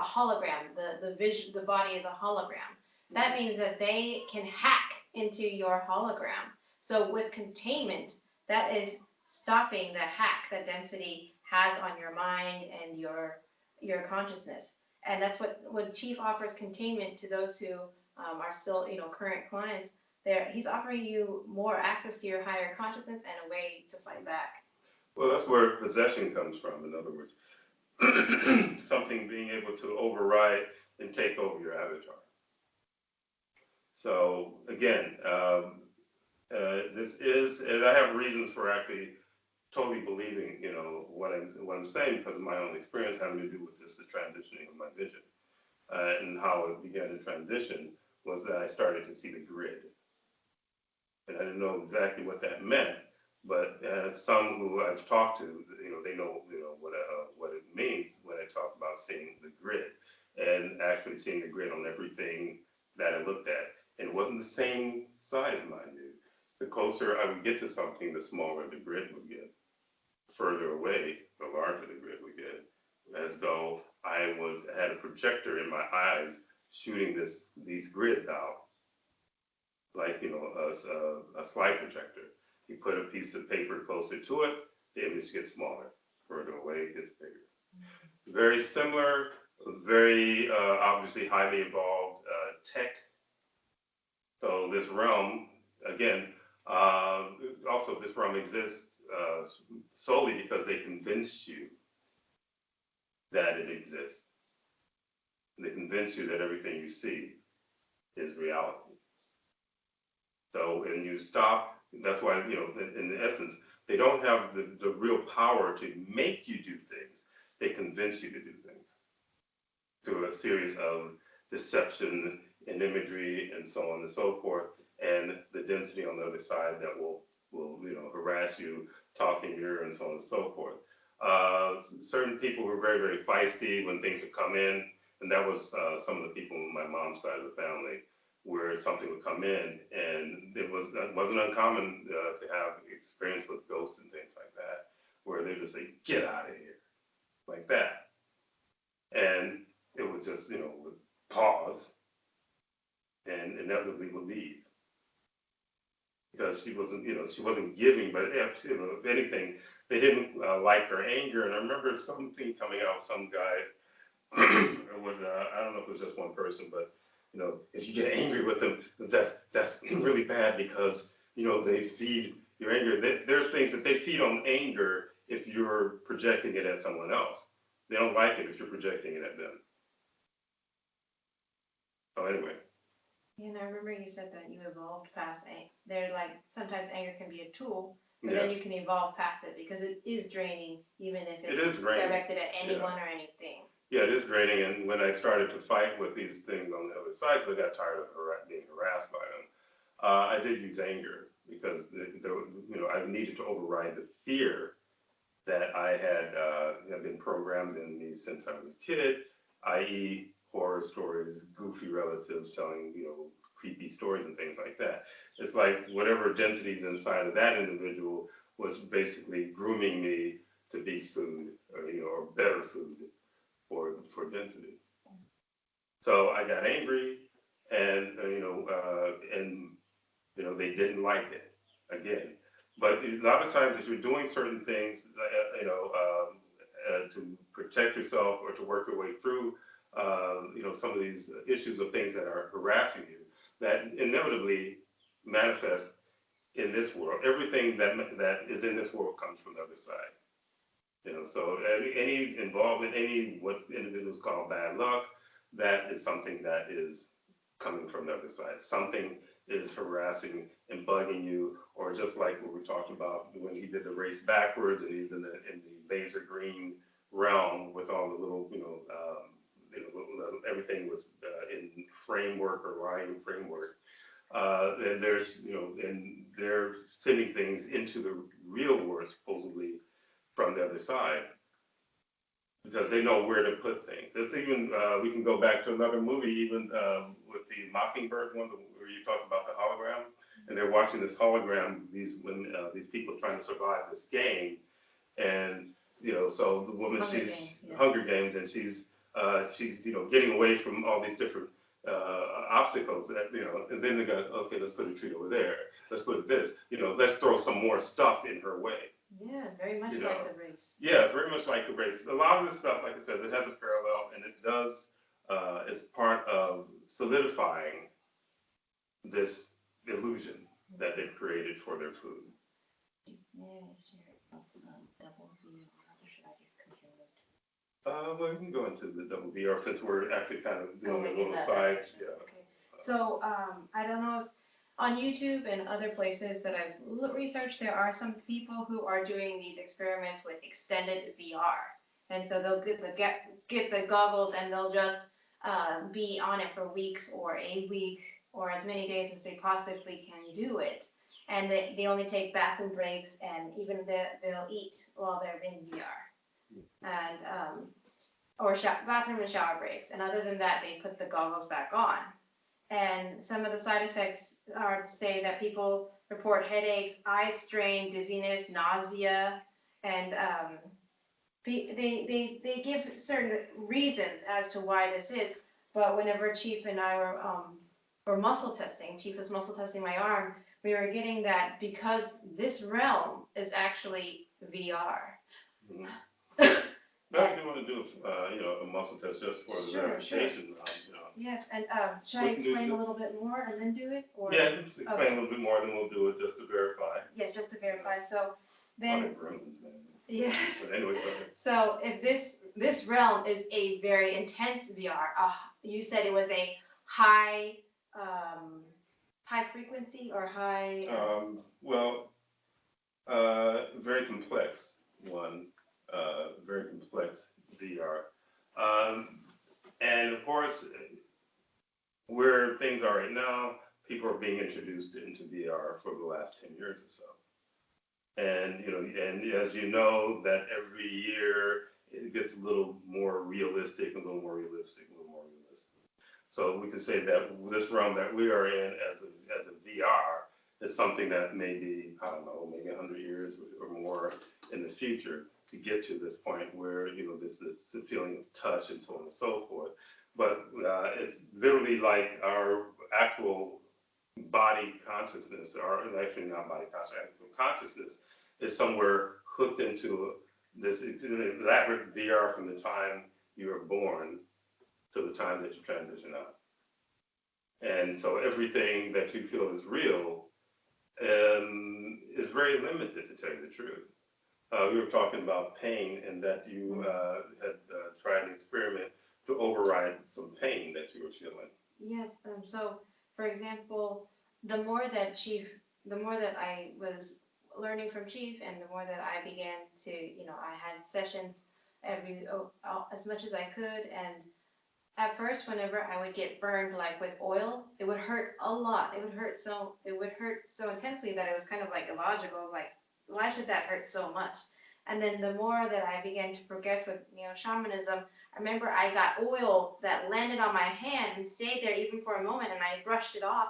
hologram, the body is a hologram, that means that they can hack into your hologram. So with containment, that is stopping the hack that density has on your mind and your consciousness. And that's what when Chief offers containment to those who are still current clients. He's offering you more access to your higher consciousness and a way to fight back. Well, that's where possession comes from. In other words, something being able to override and take over your avatar. So again, this is, and I have reasons for actually totally believing, what I'm saying because of my own experience having to do with this, the transitioning of my vision. And how it began to transition was that I started to see the grid. And I didn't know exactly what that meant, but some who I've talked to, they know, what it means when I talk about seeing the grid and actually seeing the grid on everything that I looked at. And it wasn't the same size, mind you. The closer I would get to something, the smaller the grid would get. Further away, the larger the grid would get. As though I had a projector in my eyes shooting these grids out, like a slide projector. You put a piece of paper closer to it, the image gets smaller. Further away, it gets bigger. Very similar, very obviously highly evolved tech. So this realm, again, Also, this realm exists solely because they convinced you that it exists. They convince you that everything you see is reality. So, and you stop, that's why, in essence, they don't have the real power to make you do things. They convince you to do things through a series of deception and imagery and so on and so forth, and the density on the other side that will harass you, talk in your ear, and so on and so forth. Certain people were very, very feisty when things would come in, and that was some of the people on my mom's side of the family, where something would come in, and it wasn't uncommon to have experience with ghosts and things like that, where they just say, "Get out of here," like that, and it would just would pause, and inevitably would leave because she wasn't giving, but if anything, they didn't like her anger. And I remember something coming out, some guy, it was I don't know if it was just one person, but if you get angry with them, that's really bad because they feed your anger. There's things that they feed on anger if you're projecting it at someone else. They don't like it if you're projecting it at them. So anyway. And I remember you said that you evolved past anger. They're like, sometimes anger can be a tool, but Yeah. then you can evolve past it because it is draining, even if It is it's draining. directed at anyone or anything. Yeah, it is draining. And when I started to fight with these things on the other side, because I got tired of being harassed by them, I did use anger because I needed to override the fear that I had been programmed in me since I was a kid, i.e., horror stories, goofy relatives telling creepy stories and things like that. It's like whatever densities inside of that individual was basically grooming me to be food, or better food for density. So I got angry, and they didn't like it again. But a lot of times, if you're doing certain things, to protect yourself or to work your way through, some of these issues of things that are harassing you, that inevitably manifest in this world. Everything that is in this world comes from the other side. So any involvement, any what individuals call bad luck, that is something that is coming from the other side. Something is harassing and bugging you, or just like what we talked about when he did the race backwards and he's in the laser green realm with all the little, everything was in framework or line framework. And and they're sending things into the real world supposedly from the other side because they know where to put things. It's even we can go back to another movie, even with the Mockingbird one, where you talk about the hologram, and they're watching this hologram. These people trying to survive this game, and so the woman, she's Hunger Games, and she's getting away from all these different obstacles that and then they go, okay, let's put a tree over there. Let's put this. Let's throw some more stuff in her way. Yeah, very much like the race. Yeah, it's very much like the race. A lot of this stuff, like I said, it has a parallel, and it does is part of solidifying this illusion that they've created for their food. Well, we can go into the double VR since we're actually kind of doing a little side. Yeah. Okay. So I don't know if on YouTube and other places that I've researched, there are some people who are doing these experiments with extended VR, and so they'll get the goggles and they'll just be on it for weeks or a week or as many days as they possibly can do it, and they only take bathroom breaks, and even they'll eat while they're in VR, and or bathroom and shower breaks, and other than that, they put the goggles back on. And some of the side effects are to say that people report headaches, eye strain, dizziness, nausea, and they give certain reasons as to why this is. But whenever Chief and I were muscle testing, Chief was muscle testing my arm, we were getting that because this realm is actually VR. But if you want to do a muscle test just for the verification, Yes, and should I explain a little bit more and then do it? Or? Yeah, just explain a little bit more, then we'll do it just to verify. Yes, just to verify. So then, yes. But anyway, go ahead. So if this realm is a very intense VR, you said it was a high high frequency or high. Very complex one, very complex VR. And of course, where things are right now, people are being introduced into VR for the last 10 years or so. And, and as you know, that every year it gets a little more realistic, a little more realistic, a little more realistic. So we could say that this realm that we are in as a VR is something that maybe, I don't know, maybe 100 years or more in the future to get to this point where, this feeling of touch and so on and so forth. But it's literally like our actual body consciousness, or actually not body consciousness, actual consciousness is somewhere hooked into this elaborate VR from the time you were born to the time that you transition out. And so everything that you feel is real is very limited, to tell you the truth. We were talking about pain and that you had tried an experiment to override some pain that you were feeling. Yes. So, for example, the more that I was learning from Chief, and the more that I began to, I had sessions as much as I could, and at first, whenever I would get burned like with oil, it would hurt a lot. It would hurt so intensely that it was kind of like illogical. I was like, why should that hurt so much? And then the more that I began to progress with shamanism, I remember I got oil that landed on my hand and stayed there even for a moment, and I brushed it off,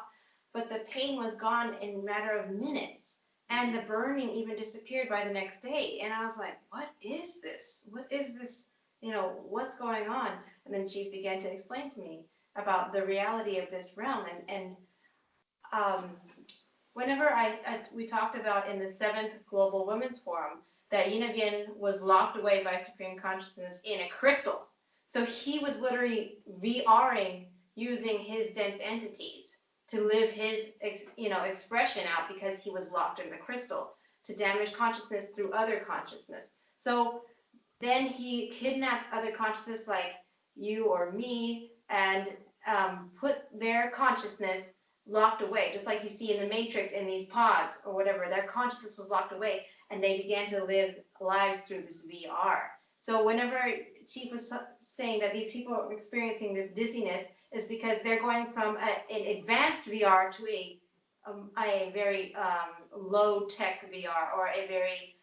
but the pain was gone in a matter of minutes, and the burning even disappeared by the next day. And I was like, what is this? What is this? What's going on? And then Chief began to explain to me about the reality of this realm. And whenever we talked about in the 7th Global Women's Forum that Yinavian was locked away by Supreme Consciousness in a crystal. So he was literally VRing using his dense entities to live his expression out, because he was locked in the crystal, to damage consciousness through other consciousness. So then he kidnapped other consciousness like you or me, and put their consciousness locked away, just like you see in the Matrix in these pods or whatever. Their consciousness was locked away, and they began to live lives through this VR. So whenever Chief was saying that these people are experiencing this dizziness, is because they're going from an advanced VR to a very low-tech VR, or a very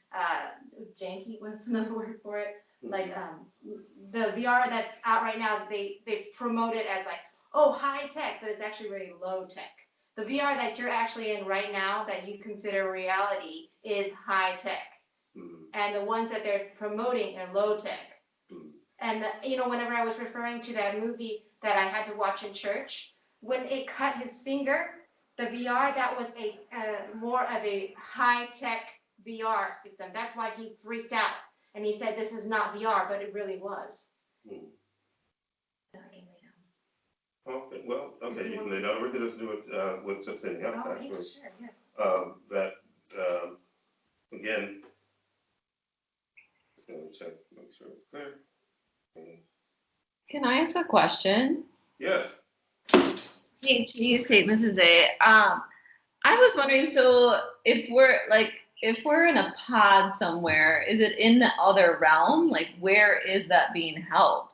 janky, what's another word for it? Like the VR that's out right now, they promote it as like, oh, high tech, but it's actually very low tech. The VR that you're actually in right now that you consider reality is high tech. And the ones that they're promoting are low tech. And whenever I was referring to that movie that I had to watch in church, when it cut his finger, the VR, that was a more of a high tech VR system. That's why he freaked out. And he said, this is not VR, but it really was. Okay, well, okay, you can lay down. We can just do it with just sitting up, actually. Sure, yes. Again, just going to check, make sure it's clear. Can I ask a question? Yes. Hey, Chief. Hey, Mrs. A. I was wondering, so if we're in a pod somewhere, is it in the other realm? Like, where is that being held?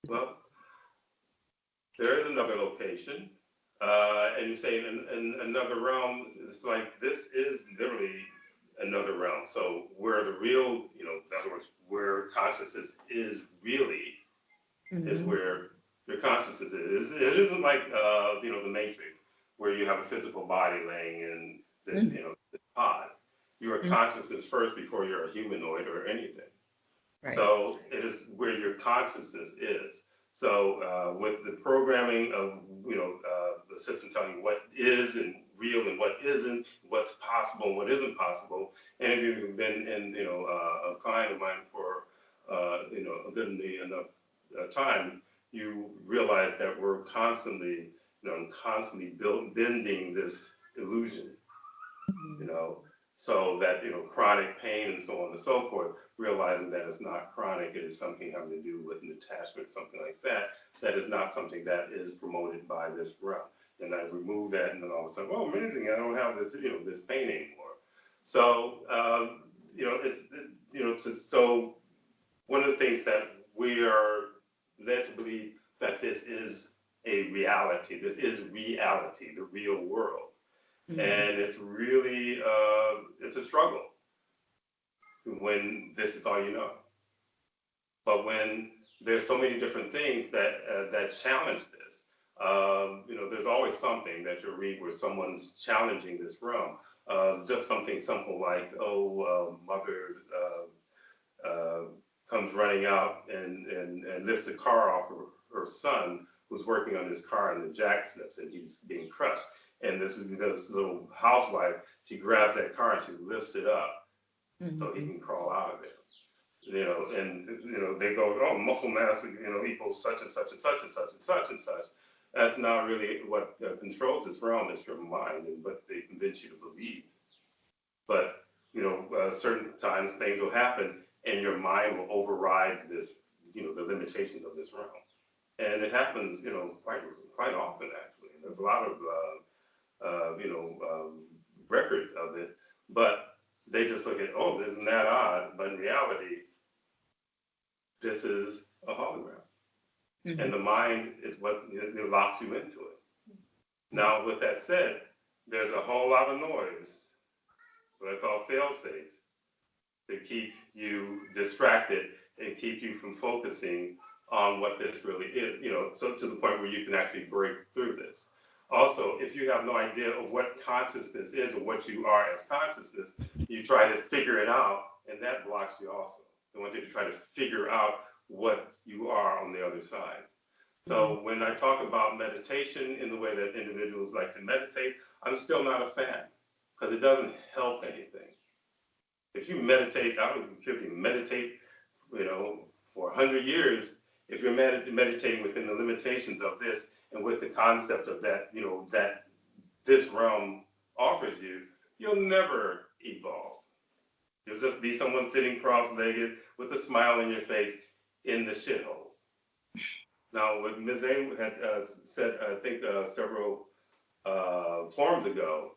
Well, there is another location, and you say in another realm. It's like this is literally another realm. So where the real, in other words, where consciousness is really, is where your consciousness is. It isn't like the Matrix, where you have a physical body laying in this, this pod. You are consciousness first before you're a humanoid or anything. Right. So it is where your consciousness is. So with the programming of, the system telling you what is and real and what isn't, what's possible and what isn't possible. And if you've been in, a client of mine for, a enough time, you realize that we're constantly, bending this illusion, so that, chronic pain and so on and so forth, realizing that it's not chronic, it is something having to do with an attachment, something like that, that is not something that is promoted by this realm. And I remove that, and then all of a sudden, oh, amazing, I don't have this, this pain anymore. So, so one of the things that we are led to believe that this is a reality, this is reality, the real world. And it's really, it's a struggle when this is all you know. But when there's so many different things that challenge this, there's always something that you'll read where someone's challenging this realm. Just something simple like, mother comes running out and lifts a car off of her son who's working on his car, and the jack slips and he's being crushed. And this little housewife, she grabs that car and she lifts it up so he can crawl out of it. They go, oh, muscle mass, equals such and such and such and such and such and such. That's not really what controls this realm. It's your mind and what they convince you to believe. But, certain times things will happen and your mind will override this, the limitations of this realm. And it happens, quite often, actually. And there's a lot of, record of it, but they just look at, oh, isn't that odd? But in reality, this is a hologram. And the mind is what locks you into it. Now, with that said, there's a whole lot of noise, what I call fail-safes, to keep you distracted and keep you from focusing on what this really is, so to the point where you can actually break through this. Also, if you have no idea of what consciousness is or what you are as consciousness, you try to figure it out, and that blocks you also. They want you to try to figure out what you are on the other side. So when I talk about meditation in the way that individuals like to meditate, I'm still not a fan, because it doesn't help anything. If you meditate, I don't care if you meditate, for 100 years, if you're meditating within the limitations of this and with the concept of that, that this realm offers you, you'll never evolve. You'll just be someone sitting cross-legged with a smile on your face in the shithole. Now, what Ms. A had said, I think several forums ago,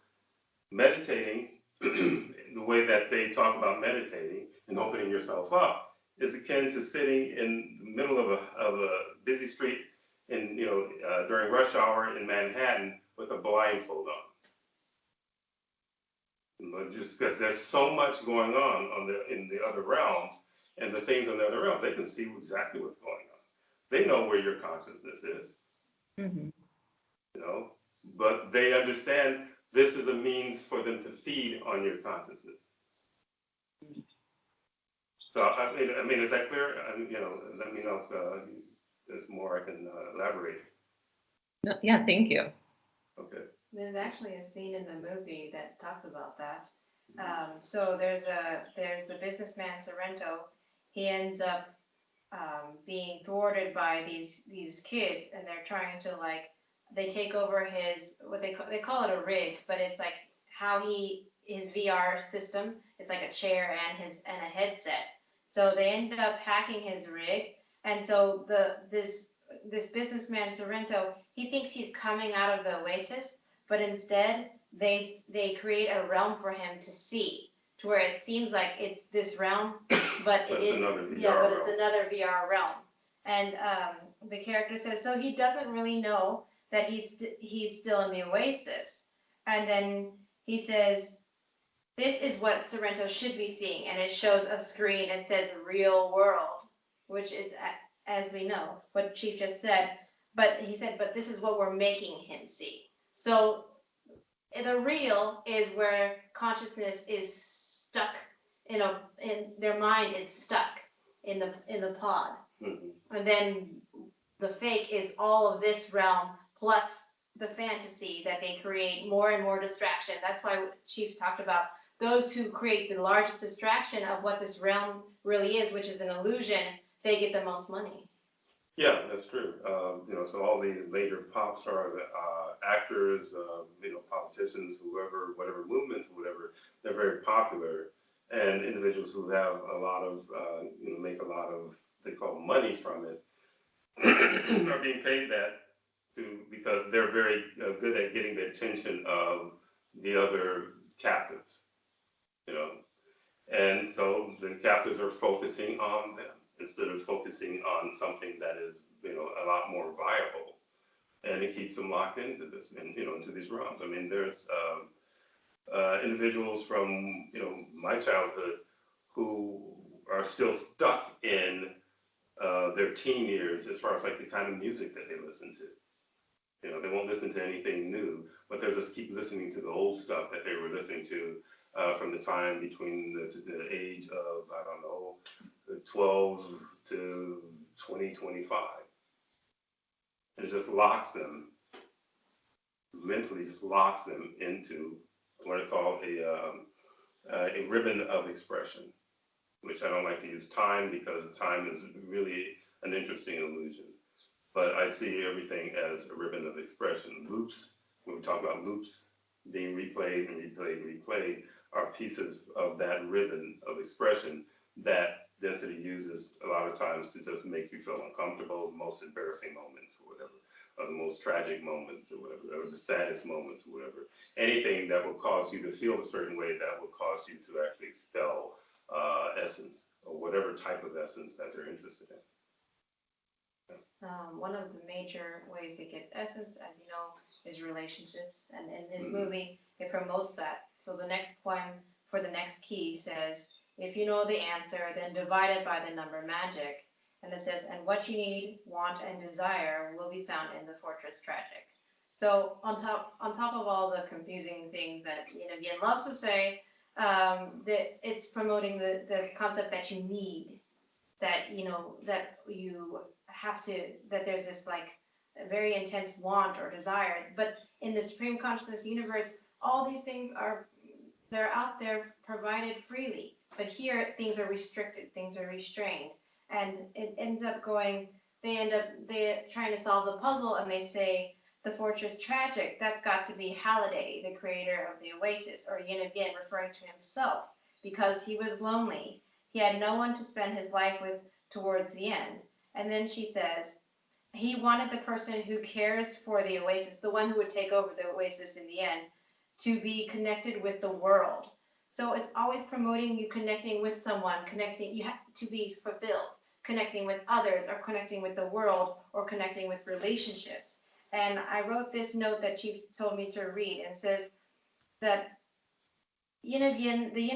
meditating, the way that they talk about meditating and opening yourself up, is akin to sitting in the middle of a busy street in during rush hour in Manhattan with a blindfold on. Just because there's so much going on in the other realms, and the things in the other realms, they can see exactly what's going on. They know where your consciousness is. But they understand this is a means for them to feed on your consciousness. So, I mean, is that clear? Let me know if there's more I can elaborate. No, yeah, thank you. Okay. There's actually a scene in the movie that talks about that. So there's the businessman Sorrento. He ends up being thwarted by these kids, and they're trying to they take over his they call it a rig, but it's like his VR system. It's like a chair and a headset. So they ended up hacking his rig, and so this businessman Sorrento, he thinks he's coming out of the Oasis, but instead they create a realm for him to see, to where it seems like it's this realm, but it is but it's another VR realm. And the character says, so he doesn't really know that he's still in the Oasis, and then he says, this is what Sorrento should be seeing, and it shows a screen that says real world, which is, as we know, what Chief just said, but he said, but this is what we're making him see. So the real is where consciousness is stuck in their mind is stuck in the pod. And then the fake is all of this realm plus the fantasy that they create, more and more distraction. That's why Chief talked about those who create the largest distraction of what this realm really is, which is an illusion. they get the most money. Yeah, that's true. So all the major pop stars, actors, politicians, whoever, whatever movements, whatever, they're very popular. And individuals who have a lot of, make a lot of, they call money from it, are being paid that because they're very good at getting the attention of the other captives, you know. And so the captives are focusing on them instead of focusing on something that is, a lot more viable. And it keeps them locked into this, and into these realms. I mean, there's individuals from my childhood who are still stuck in their teen years as far as like the kind of music that they listen to. They won't listen to anything new, but they'll just keep listening to the old stuff that they were listening to from the time between the age of, I don't know, 12 to 20, 25. And it just locks them, mentally just locks them into what I call a ribbon of expression, which I don't like to use time because time is really an interesting illusion. But I see everything as a ribbon of expression. Loops, when we talk about loops being replayed and replayed and replayed, are pieces of that ribbon of expression that density uses a lot of times to just make you feel uncomfortable, the most embarrassing moments or whatever, or the most tragic moments or whatever, or the saddest moments or whatever. Anything that will cause you to feel a certain way that will cause you to actually expel essence or whatever type of essence that they're interested in. One of the major ways it gets essence, as you know, is relationships. And in this movie, it promotes that. So the next poem for the next key says, if you know the answer, then divide it by the number magic. And it says, and what you need, want, and desire will be found in the fortress tragic. So on top of all the confusing things that Yen loves to say, that it's promoting the concept that you need, that that you have to, that there's this like a very intense want or desire. But in the Supreme Consciousness universe, all these things they're out there provided freely. But here things are restricted, things are restrained. And it ends up they're trying to solve the puzzle, and they say the fortress tragic, that's got to be Halliday, the creator of the Oasis, or Yin again referring to himself, because he was lonely. He had no one to spend his life with towards the end. And then she says, he wanted the person who cares for the Oasis, the one who would take over the Oasis in the end, to be connected with the world. So it's always promoting you connecting with someone, you have to be fulfilled, connecting with others, or connecting with the world, or connecting with relationships. And I wrote this note that she told me to read, and says that the Yin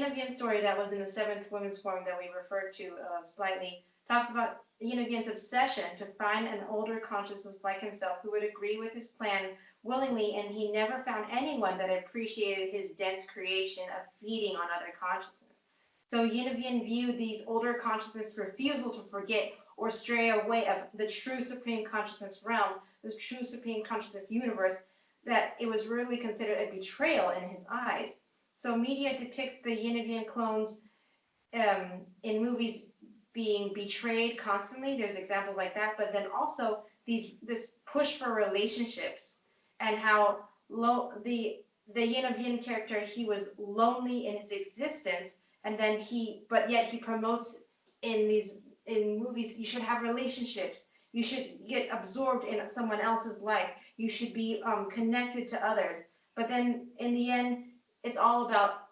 of Yin story that was in the Seventh Women's Forum that we referred to slightly, talks about Yin of Yin's obsession to find an older consciousness like himself who would agree with his plan willingly, and he never found anyone that appreciated his dense creation of feeding on other consciousness. So Yin of Yin viewed these older consciousness' refusal to forget or stray away of the true Supreme Consciousness realm, the true Supreme Consciousness universe, that it was really considered a betrayal in his eyes. So media depicts the Yin of Yin clones in movies being betrayed constantly. There's examples like that, but then also this push for relationships, and how the Yin of Yin character, he was lonely in his existence, and then but yet he promotes in movies, you should have relationships, you should get absorbed in someone else's life, you should be connected to others. But then in the end, it's all about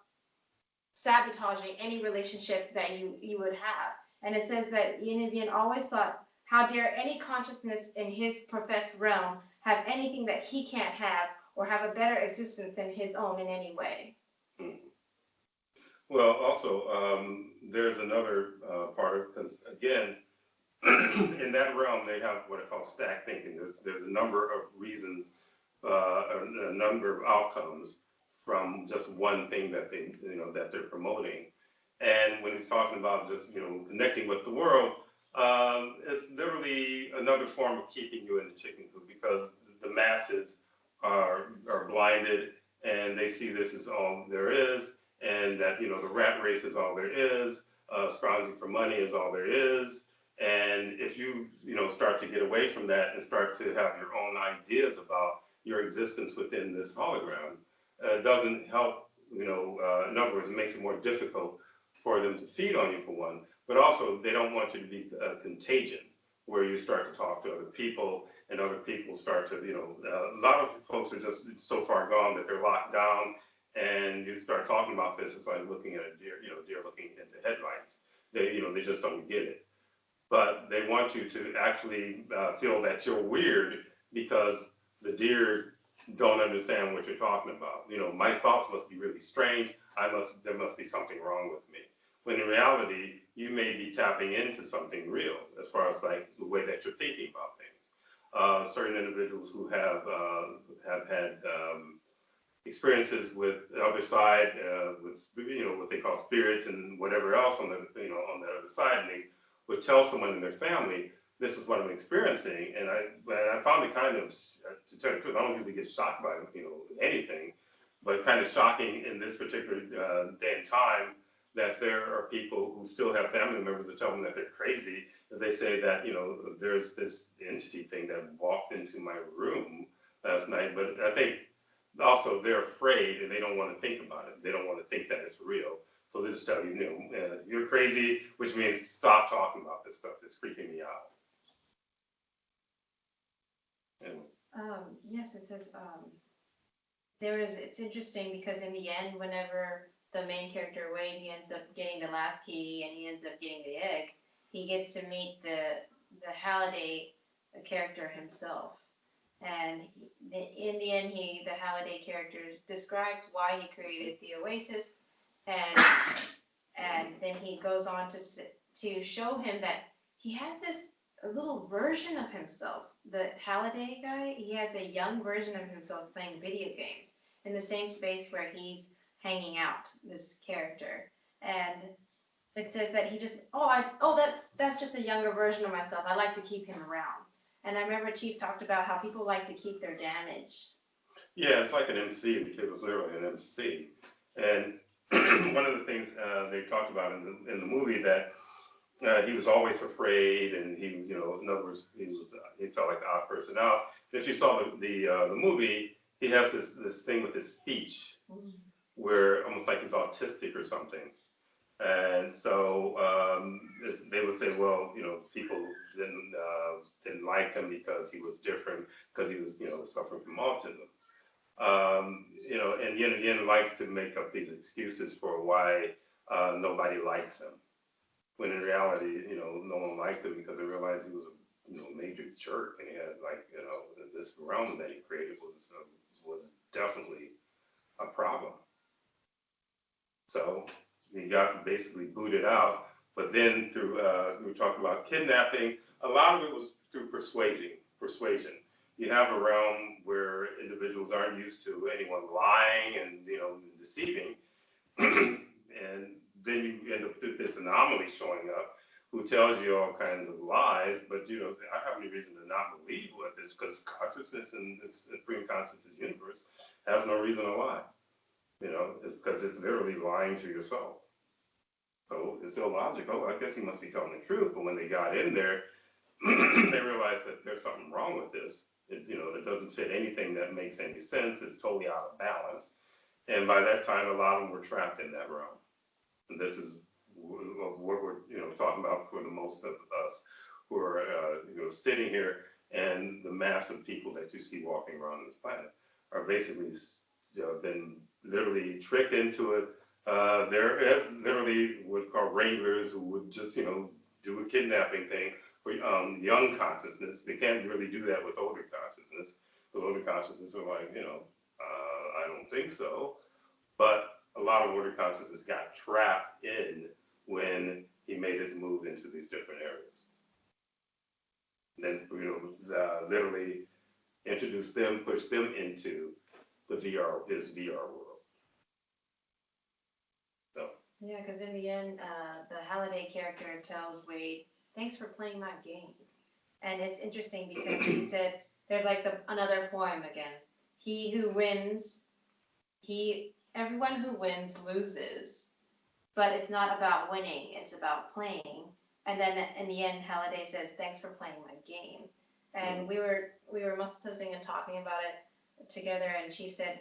sabotaging any relationship that you would have. And it says that Yin of Yin always thought, how dare any consciousness in his professed realm have anything that he can't have, or have a better existence than his own in any way. Well, also, there's another part, because again, in that realm, they have what I call stack thinking. There's a number of reasons, a number of outcomes from just one thing that that they're promoting. And when he's talking about just connecting with the world, it's literally another form of keeping you in the chicken coop, because the masses are blinded, and they see this as all there is, and that the rat race is all there is, striving for money is all there is, And if you, start to get away from that and start to have your own ideas about your existence within this hologram, it doesn't help, in other words, it makes it more difficult for them to feed on you for one, but also they don't want you to be contagion, where you start to talk to other people and other people start to, a lot of folks are just so far gone that they're locked down, and you start talking about this, it's like looking at a deer, deer looking into headlights. They just don't get it. But they want you to actually feel that you're weird because the deer don't understand what you're talking about. My thoughts must be really strange. There must be something wrong with me. When in reality, you may be tapping into something real as far as like the way that you're thinking about things. Certain individuals who have had experiences with the other side, with what they call spirits and whatever else on the on the other side, and they would tell someone in their family, this is what I'm experiencing. And I found it kind of, to tell you the truth, I don't usually get shocked by anything, but kind of shocking in this particular day and time that there are people who still have family members that tell them that they're crazy, as they say that, there's this entity thing that walked into my room last night. But I think also they're afraid and they don't want to think about it. They don't want to think that it's real. So they just tell you, you're crazy, which means stop talking about this stuff. It's freaking me out. Anyway. Yes, it says, it's interesting because in the end, whenever the main character Wade, he ends up getting the last key and he ends up getting the egg, he gets to meet the Halliday character himself. And in the end, the Halliday character describes why he created the Oasis, and then he goes on to show him that he has a little version of himself. The Halliday guy, he has a young version of himself playing video games in the same space where he's hanging out, this character. And it says that he just, that's just a younger version of myself. I like to keep him around. And I remember Chief talked about how people like to keep their damage. Yeah, it's like an MC. The kid was literally an MC. And one of the things they talked about in the movie that he was always afraid, and he, in other words, he felt like the odd person out. If you saw the movie, he has this thing with his speech, where almost like he's autistic or something. And so they would say, well, people didn't like him because he was different, because he was, suffering from autism. And Yin likes to make up these excuses for why nobody likes him. When in reality, no one liked him because they realized he was a major jerk, and he had this realm that he created was definitely a problem. So he got basically booted out. But then through we were talking about kidnapping, a lot of it was through persuasion. You have a realm where individuals aren't used to anyone lying and deceiving, and then you end up with this anomaly showing up who tells you all kinds of lies, but I have any reason to not believe what this, because consciousness in this supreme consciousness universe has no reason to lie. It's because it's literally lying to yourself. So it's illogical. I guess he must be telling the truth. But when they got in there, they realized that there's something wrong with this. It doesn't fit anything that makes any sense. It's totally out of balance. And by that time, a lot of them were trapped in that realm. And this is what we're talking about for the most of us who are sitting here, and the mass of people that you see walking around on this planet are basically been literally tricked into it. There is literally what we call wranglers who would just do a kidnapping thing for young consciousness. They can't really do that with older consciousness, because older consciousness are like, I don't think so. But a lot of older consciousness got trapped in when he made his move into these different areas. And then literally introduce them, push them into his VR world. So. Yeah, because in the end, the Halliday character tells Wade, "Thanks for playing my game." And it's interesting because he said, there's like another poem again. Everyone who wins loses, but it's not about winning, it's about playing. And then in the end, Halliday says, "Thanks for playing my game." And we were muscling and talking about it together, and Chief said,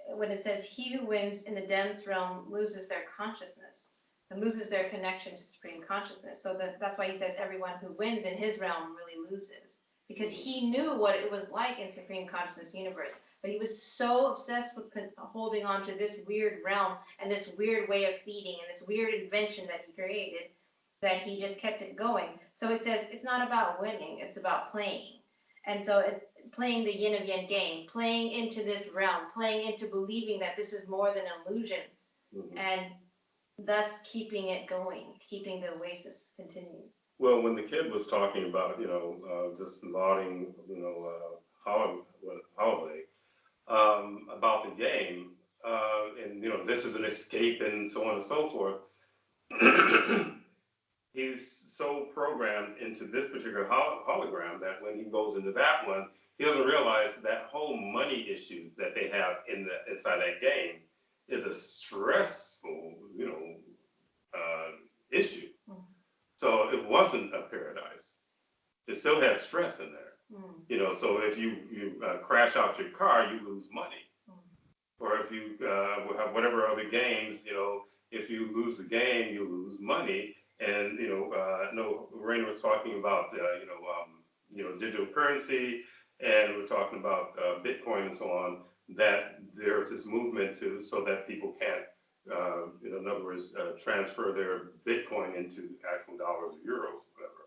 when it says, "He who wins in the dense realm loses their consciousness and loses their connection to supreme consciousness." So that's why he says everyone who wins in his realm really loses, because he knew what it was like in supreme consciousness universe, but he was so obsessed with holding on to this weird realm and this weird way of feeding and this weird invention that he created, that he just kept it going. So it says it's not about winning, it's about playing. And so playing the yin of yang game, playing into this realm, playing into believing that this is more than an illusion, and thus keeping it going, keeping the Oasis continuing. Well, when the kid was talking about, just lauding, holiday, about the game, and, this is an escape and so on and so forth, he's so programmed into this particular hologram that when he goes into that one, he doesn't realize that whole money issue that they have inside that game is a stressful, issue. So it wasn't a paradise. It still has stress in there. So if you crash out your car, you lose money. Or if you have whatever other games, if you lose the game, you lose money. And no, Rain was talking about digital currency, and we're talking about Bitcoin and so on. That there's this movement so that people can't, in other words, transfer their Bitcoin into actual dollars or euros, whatever.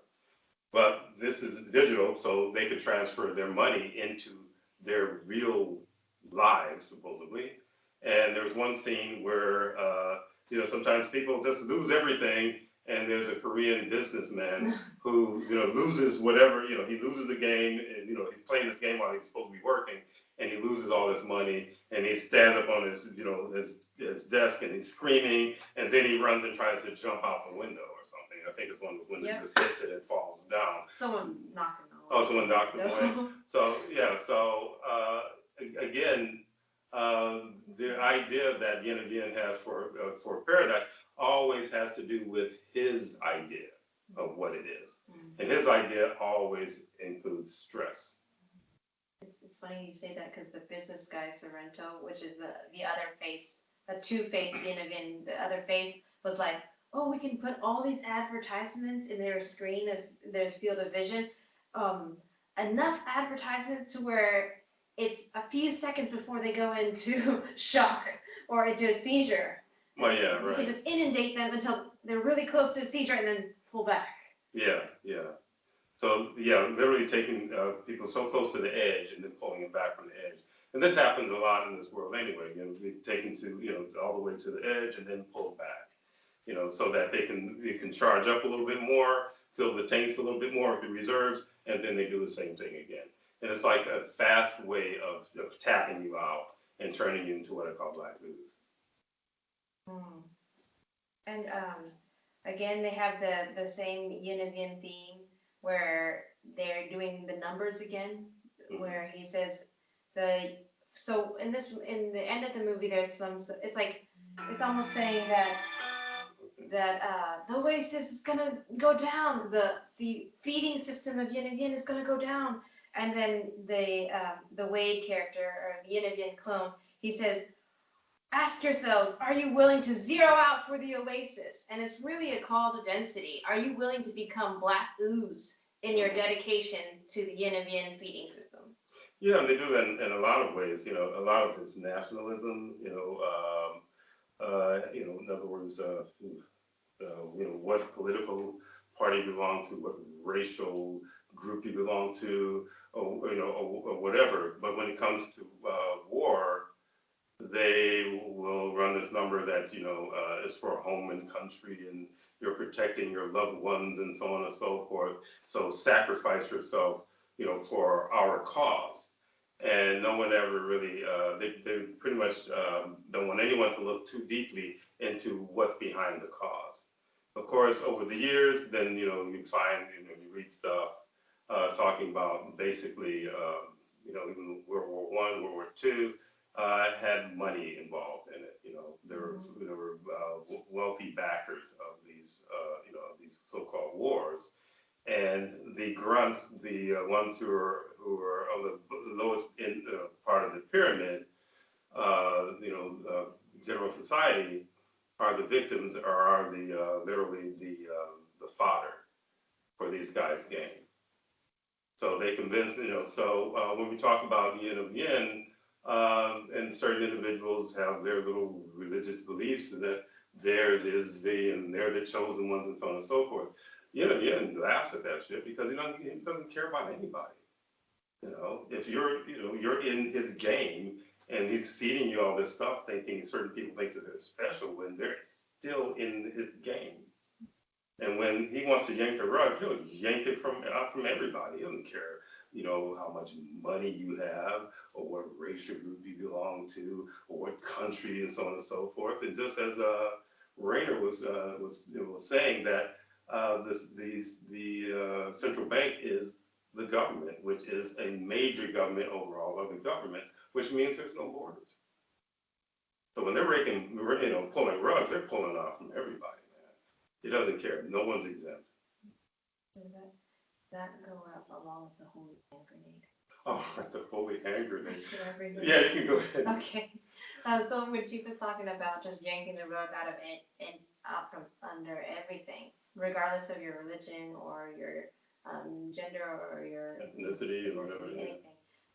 But this is digital, so they could transfer their money into their real lives, supposedly. And there's one scene where sometimes people just lose everything. And there's a Korean businessman who, loses whatever, he loses the game, and, he's playing this game while he's supposed to be working, and he loses all his money, and he stands up on his desk, and he's screaming, and then he runs and tries to jump out the window or something. I think it's one of the windows just hits it and falls down. Someone knocked him out. Oh, someone knocked him away. So, yeah, again, the idea that yin and yang has for paradise always has to do with his idea of what it is. And his idea always includes stress. It's funny you say that, because the business guy, Sorrento, which is the other face, a two-faced yin of yin, the other face was like, "Oh, we can put all these advertisements in their screen of their field of vision. Enough advertisements to where it's a few seconds before they go into shock or into a seizure. Well, yeah, right. We can just inundate them until they're really close to a seizure and then pull back." Yeah. So, yeah, literally taking people so close to the edge and then pulling them back from the edge. And this happens a lot in this world anyway. Taken to, all the way to the edge and then pulled back, so that you can charge up a little bit more, fill the tanks a little bit more with the reserves, and then they do the same thing again. And it's like a fast way of tapping you out and turning you into what I call black news. And again, they have the same yin and yin theme where they're doing the numbers again, where he says so in the end of the movie, there's it's almost saying that the Oasis is gonna go down, the feeding system of yin and yin is gonna go down, and then the Wade character, or the yin and yin clone, he says, "Ask yourselves, are you willing to zero out for the Oasis?" And it's really a call to density. Are you willing to become black ooze in your dedication to the yin and yin feeding system? Yeah, and they do that in a lot of ways. A lot of it's nationalism. In other words, what political party you belong to, what racial group you belong to, or whatever. But when it comes to war, they will run this number that is for home and country, and you're protecting your loved ones and so on and so forth. So sacrifice yourself, for our cause. And no one ever really, they pretty much don't want anyone to look too deeply into what's behind the cause. Of course, over the years, then you find, you read stuff talking about basically, even World War I, World War II. Had money involved in it. There were wealthy backers of these, these so-called wars. and the grunts, the ones who are on the lowest part of the pyramid, general society, are the victims, or are the literally the fodder for these guys' game. So they convince, when we talk about yin of yin, and certain individuals have their little religious beliefs that theirs is and they're the chosen ones, and so on and so forth. Yin of yin laughs at that shit because he doesn't care about anybody. If you're in his game and he's feeding you all this stuff, thinking certain people think that they're special when they're still in his game. And when he wants to yank the rug, he'll yank it out from everybody. He doesn't care, how much money you have, or what racial group you belong to, or what country, and so on and so forth. And just as Rainer was saying that the central bank is the government, which is a major government over all other governments, which means there's no borders. So when they're pulling rugs, they're pulling off from everybody. He doesn't care. No one's exempt. Does that go up along with the holy hand grenade? Oh, the holy hand grenade. Should I bring it Yeah, up? you can go ahead. Okay. So when Chief was talking about just yanking the rug out of it and out from under everything, regardless of your religion or your gender or your Ethnicity or whatever. anything.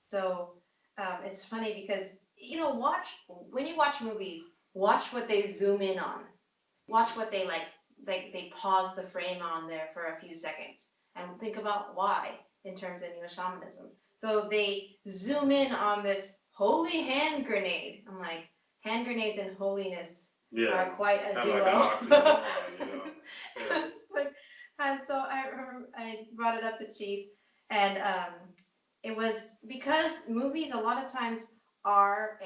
So it's funny because when you watch movies, watch what they zoom in on. Watch what they they pause the frame on there for a few seconds and think about why in terms of neo-shamanism. So they zoom in on this holy hand grenade. I'm like, hand grenades and holiness are quite a duo. Like an oxymoron, Yeah. And so I brought it up to Chief, and it was because movies a lot of times are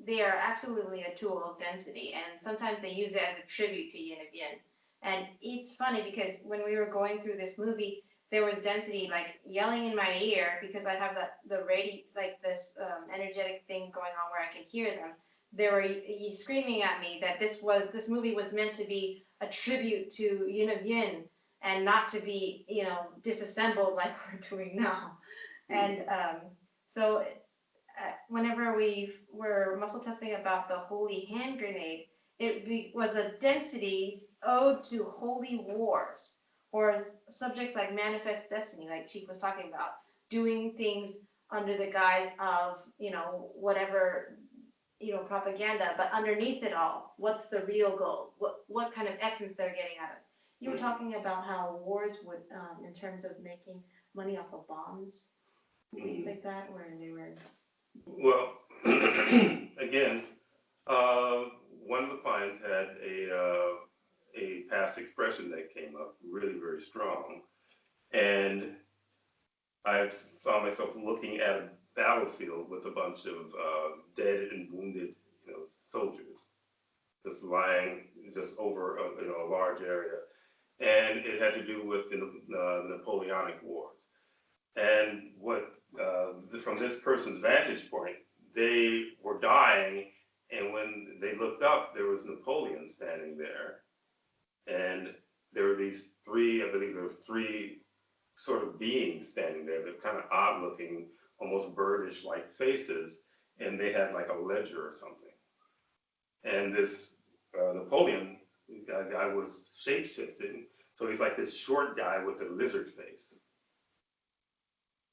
they are absolutely a tool of density, and sometimes they use it as a tribute to yin of yin. And it's funny because when we were going through this movie, there was density yelling in my ear because I have this energetic thing going on where I can hear them. They were screaming at me that this movie was meant to be a tribute to yin of yin and not to be disassembled like we're doing now. And so whenever we were muscle testing about the holy hand grenade, it was a density's ode to holy wars, or subjects like manifest destiny, like Chief was talking about, doing things under the guise of whatever propaganda, but underneath it all, what's the real goal? What kind of essence they're getting out of it? You were talking about how wars would, in terms of making money off of bonds, things like that, where they were. Well, again, one of the clients had a past expression that came up really, very strong, and I found myself looking at a battlefield with a bunch of dead and wounded, soldiers, just lying just over a large area, and it had to do with the Napoleonic Wars, and what. From this person's vantage point, they were dying, and when they looked up, there was Napoleon standing there, and there were these three sort of beings standing there. They're kind of odd-looking, almost birdish-like faces, and they had like a ledger or something. And this Napoleon guy was shape-shifting, so he's like this short guy with a lizard face.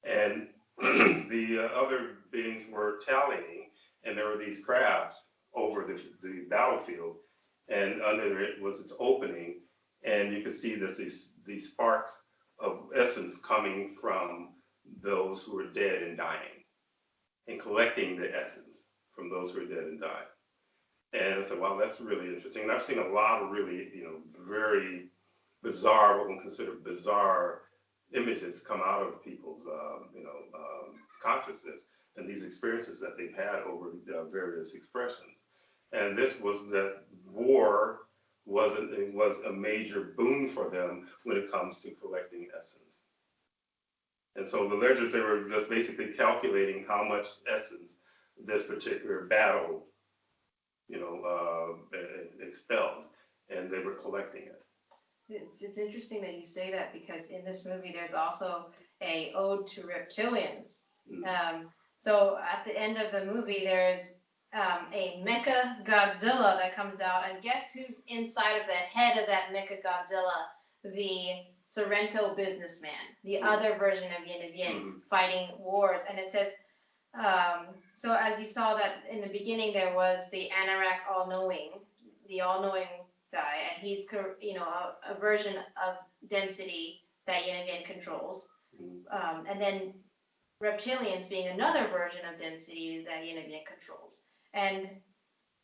And the other beings were tallying, and there were these crafts over the battlefield, and under it was its opening, and you could see that these sparks of essence coming from those who were dead and dying, and collecting the essence from those who are dead and dying. And I said, wow, that's really interesting. And I've seen a lot of really, very bizarre, what one consider bizarre images come out of people's, consciousness and these experiences that they've had over various expressions. And this was that war was a major boon for them when it comes to collecting essence. And so the ledgers, they were just basically calculating how much essence this particular battle, expelled, and they were collecting it. It's interesting that you say that because in this movie there's also a ode to reptilians. So at the end of the movie there's a Mecha Godzilla that comes out, and guess who's inside of the head of that Mecha Godzilla? The Sorrento businessman, the other version of Yin and Yin, fighting wars. And it says, so as you saw that in the beginning there was the Anorak all-knowing, the all-knowing guy, and he's, you know, a version of density that Yin and Yang controls. And then reptilians being another version of density that Yin and Yang controls. And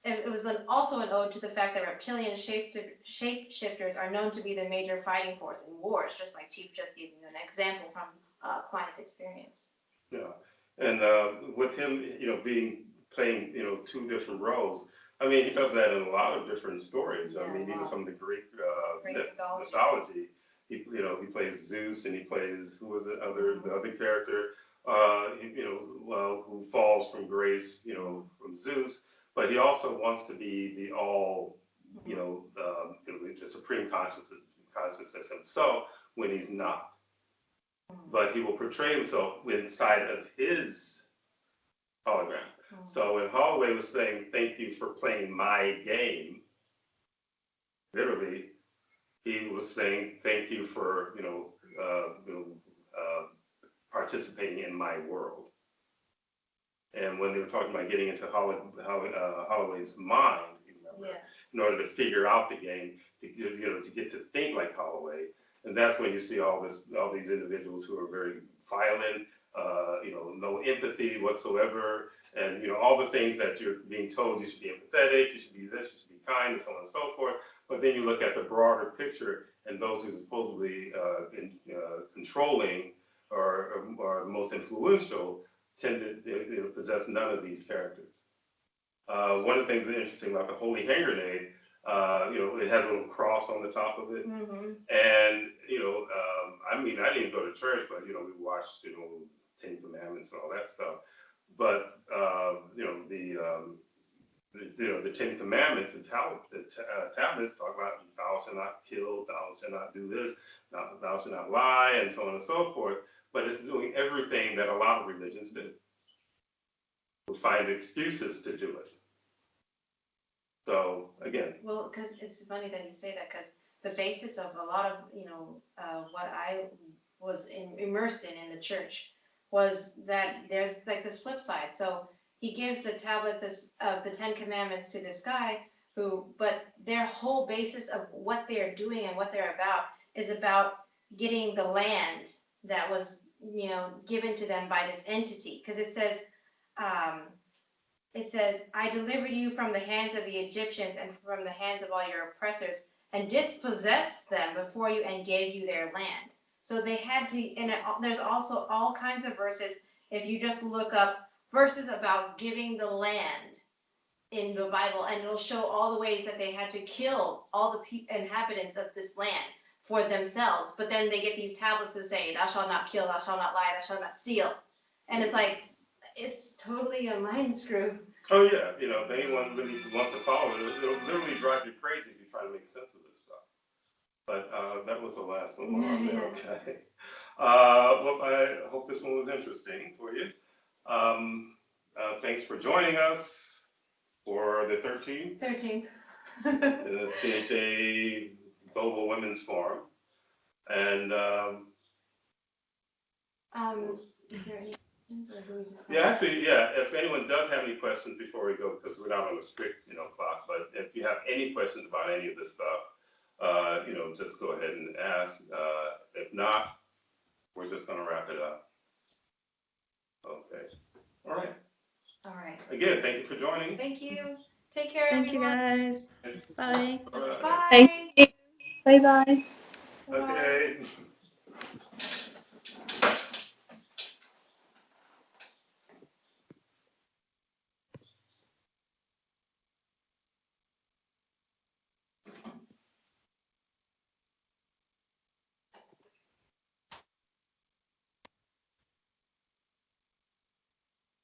it was also an ode to the fact that reptilian shapeshifters are known to be the major fighting force in wars, just like Chief just gave you an example from client's experience. Yeah, and with him, you know, playing, you know, two different roles. I mean, he does that in a lot of different stories. I mean, even some of the Greek mythology. He, you know, he plays Zeus, and he plays, who was it? The other character, who falls from grace, you know, from Zeus. But he also wants to be the all, you know, the supreme consciousness himself when he's not. But he will portray himself inside of his hologram. So when Holloway was saying, "Thank you for playing my game," literally, he was saying, "Thank you for, participating in my world." And when they were talking about getting into Holloway's mind, in order to figure out the game, to get to think like Holloway, and that's when you see all these individuals who are very violent, no empathy whatsoever, and all the things that you're being told. You should be empathetic, you should be this, you should be kind, and so on and so forth. But then you look at the broader picture, and those who are supposedly controlling or most influential tend to possess none of these characters. One of the things that's interesting about the Holy Hand Grenade, it has a little cross on the top of it. And, I mean, I didn't go to church, but, we watched, Ten Commandments and all that stuff. But, the Ten Commandments and tablets talk about thou shalt not kill, thou shalt not do this, thou shalt not lie, and so on and so forth. But it's doing everything that a lot of religions do. We'll find excuses to do it. So again. Well, because it's funny that you say that, because the basis of a lot of, what I was immersed in the church was that there's like this flip side. So he gives the tablets of the Ten Commandments to this guy but their whole basis of what they're doing and what they're about is about getting the land that was, given to them by this entity. Because it says, I delivered you from the hands of the Egyptians and from the hands of all your oppressors, and dispossessed them before you and gave you their land. So they had to, and there's also all kinds of verses, if you just look up verses about giving the land in the Bible, and it'll show all the ways that they had to kill all the inhabitants of this land for themselves. But then they get these tablets that say, thou shalt not kill, thou shalt not lie, thou shalt not steal. And it's like, it's totally a mind screw. Oh yeah, if anyone really wants to follow it, it'll literally drive you crazy if you try to make sense of this stuff. But that was the last one. Okay. Well, I hope this one was interesting for you. Thanks for joining us for the 13th. 13th. NSTHA Global Women's Forum. And is there any questions, or do we just if anyone does have any questions before we go, because we're not on a strict clock, but if you have any questions about any of this stuff, just go ahead and ask. If not, we're just going to wrap it up. Okay. All right. All right. Again, thank you for joining. Thank you. Take care, Thank everyone. you, guys. Bye. All right. Bye. Thank you. Bye-bye. Okay.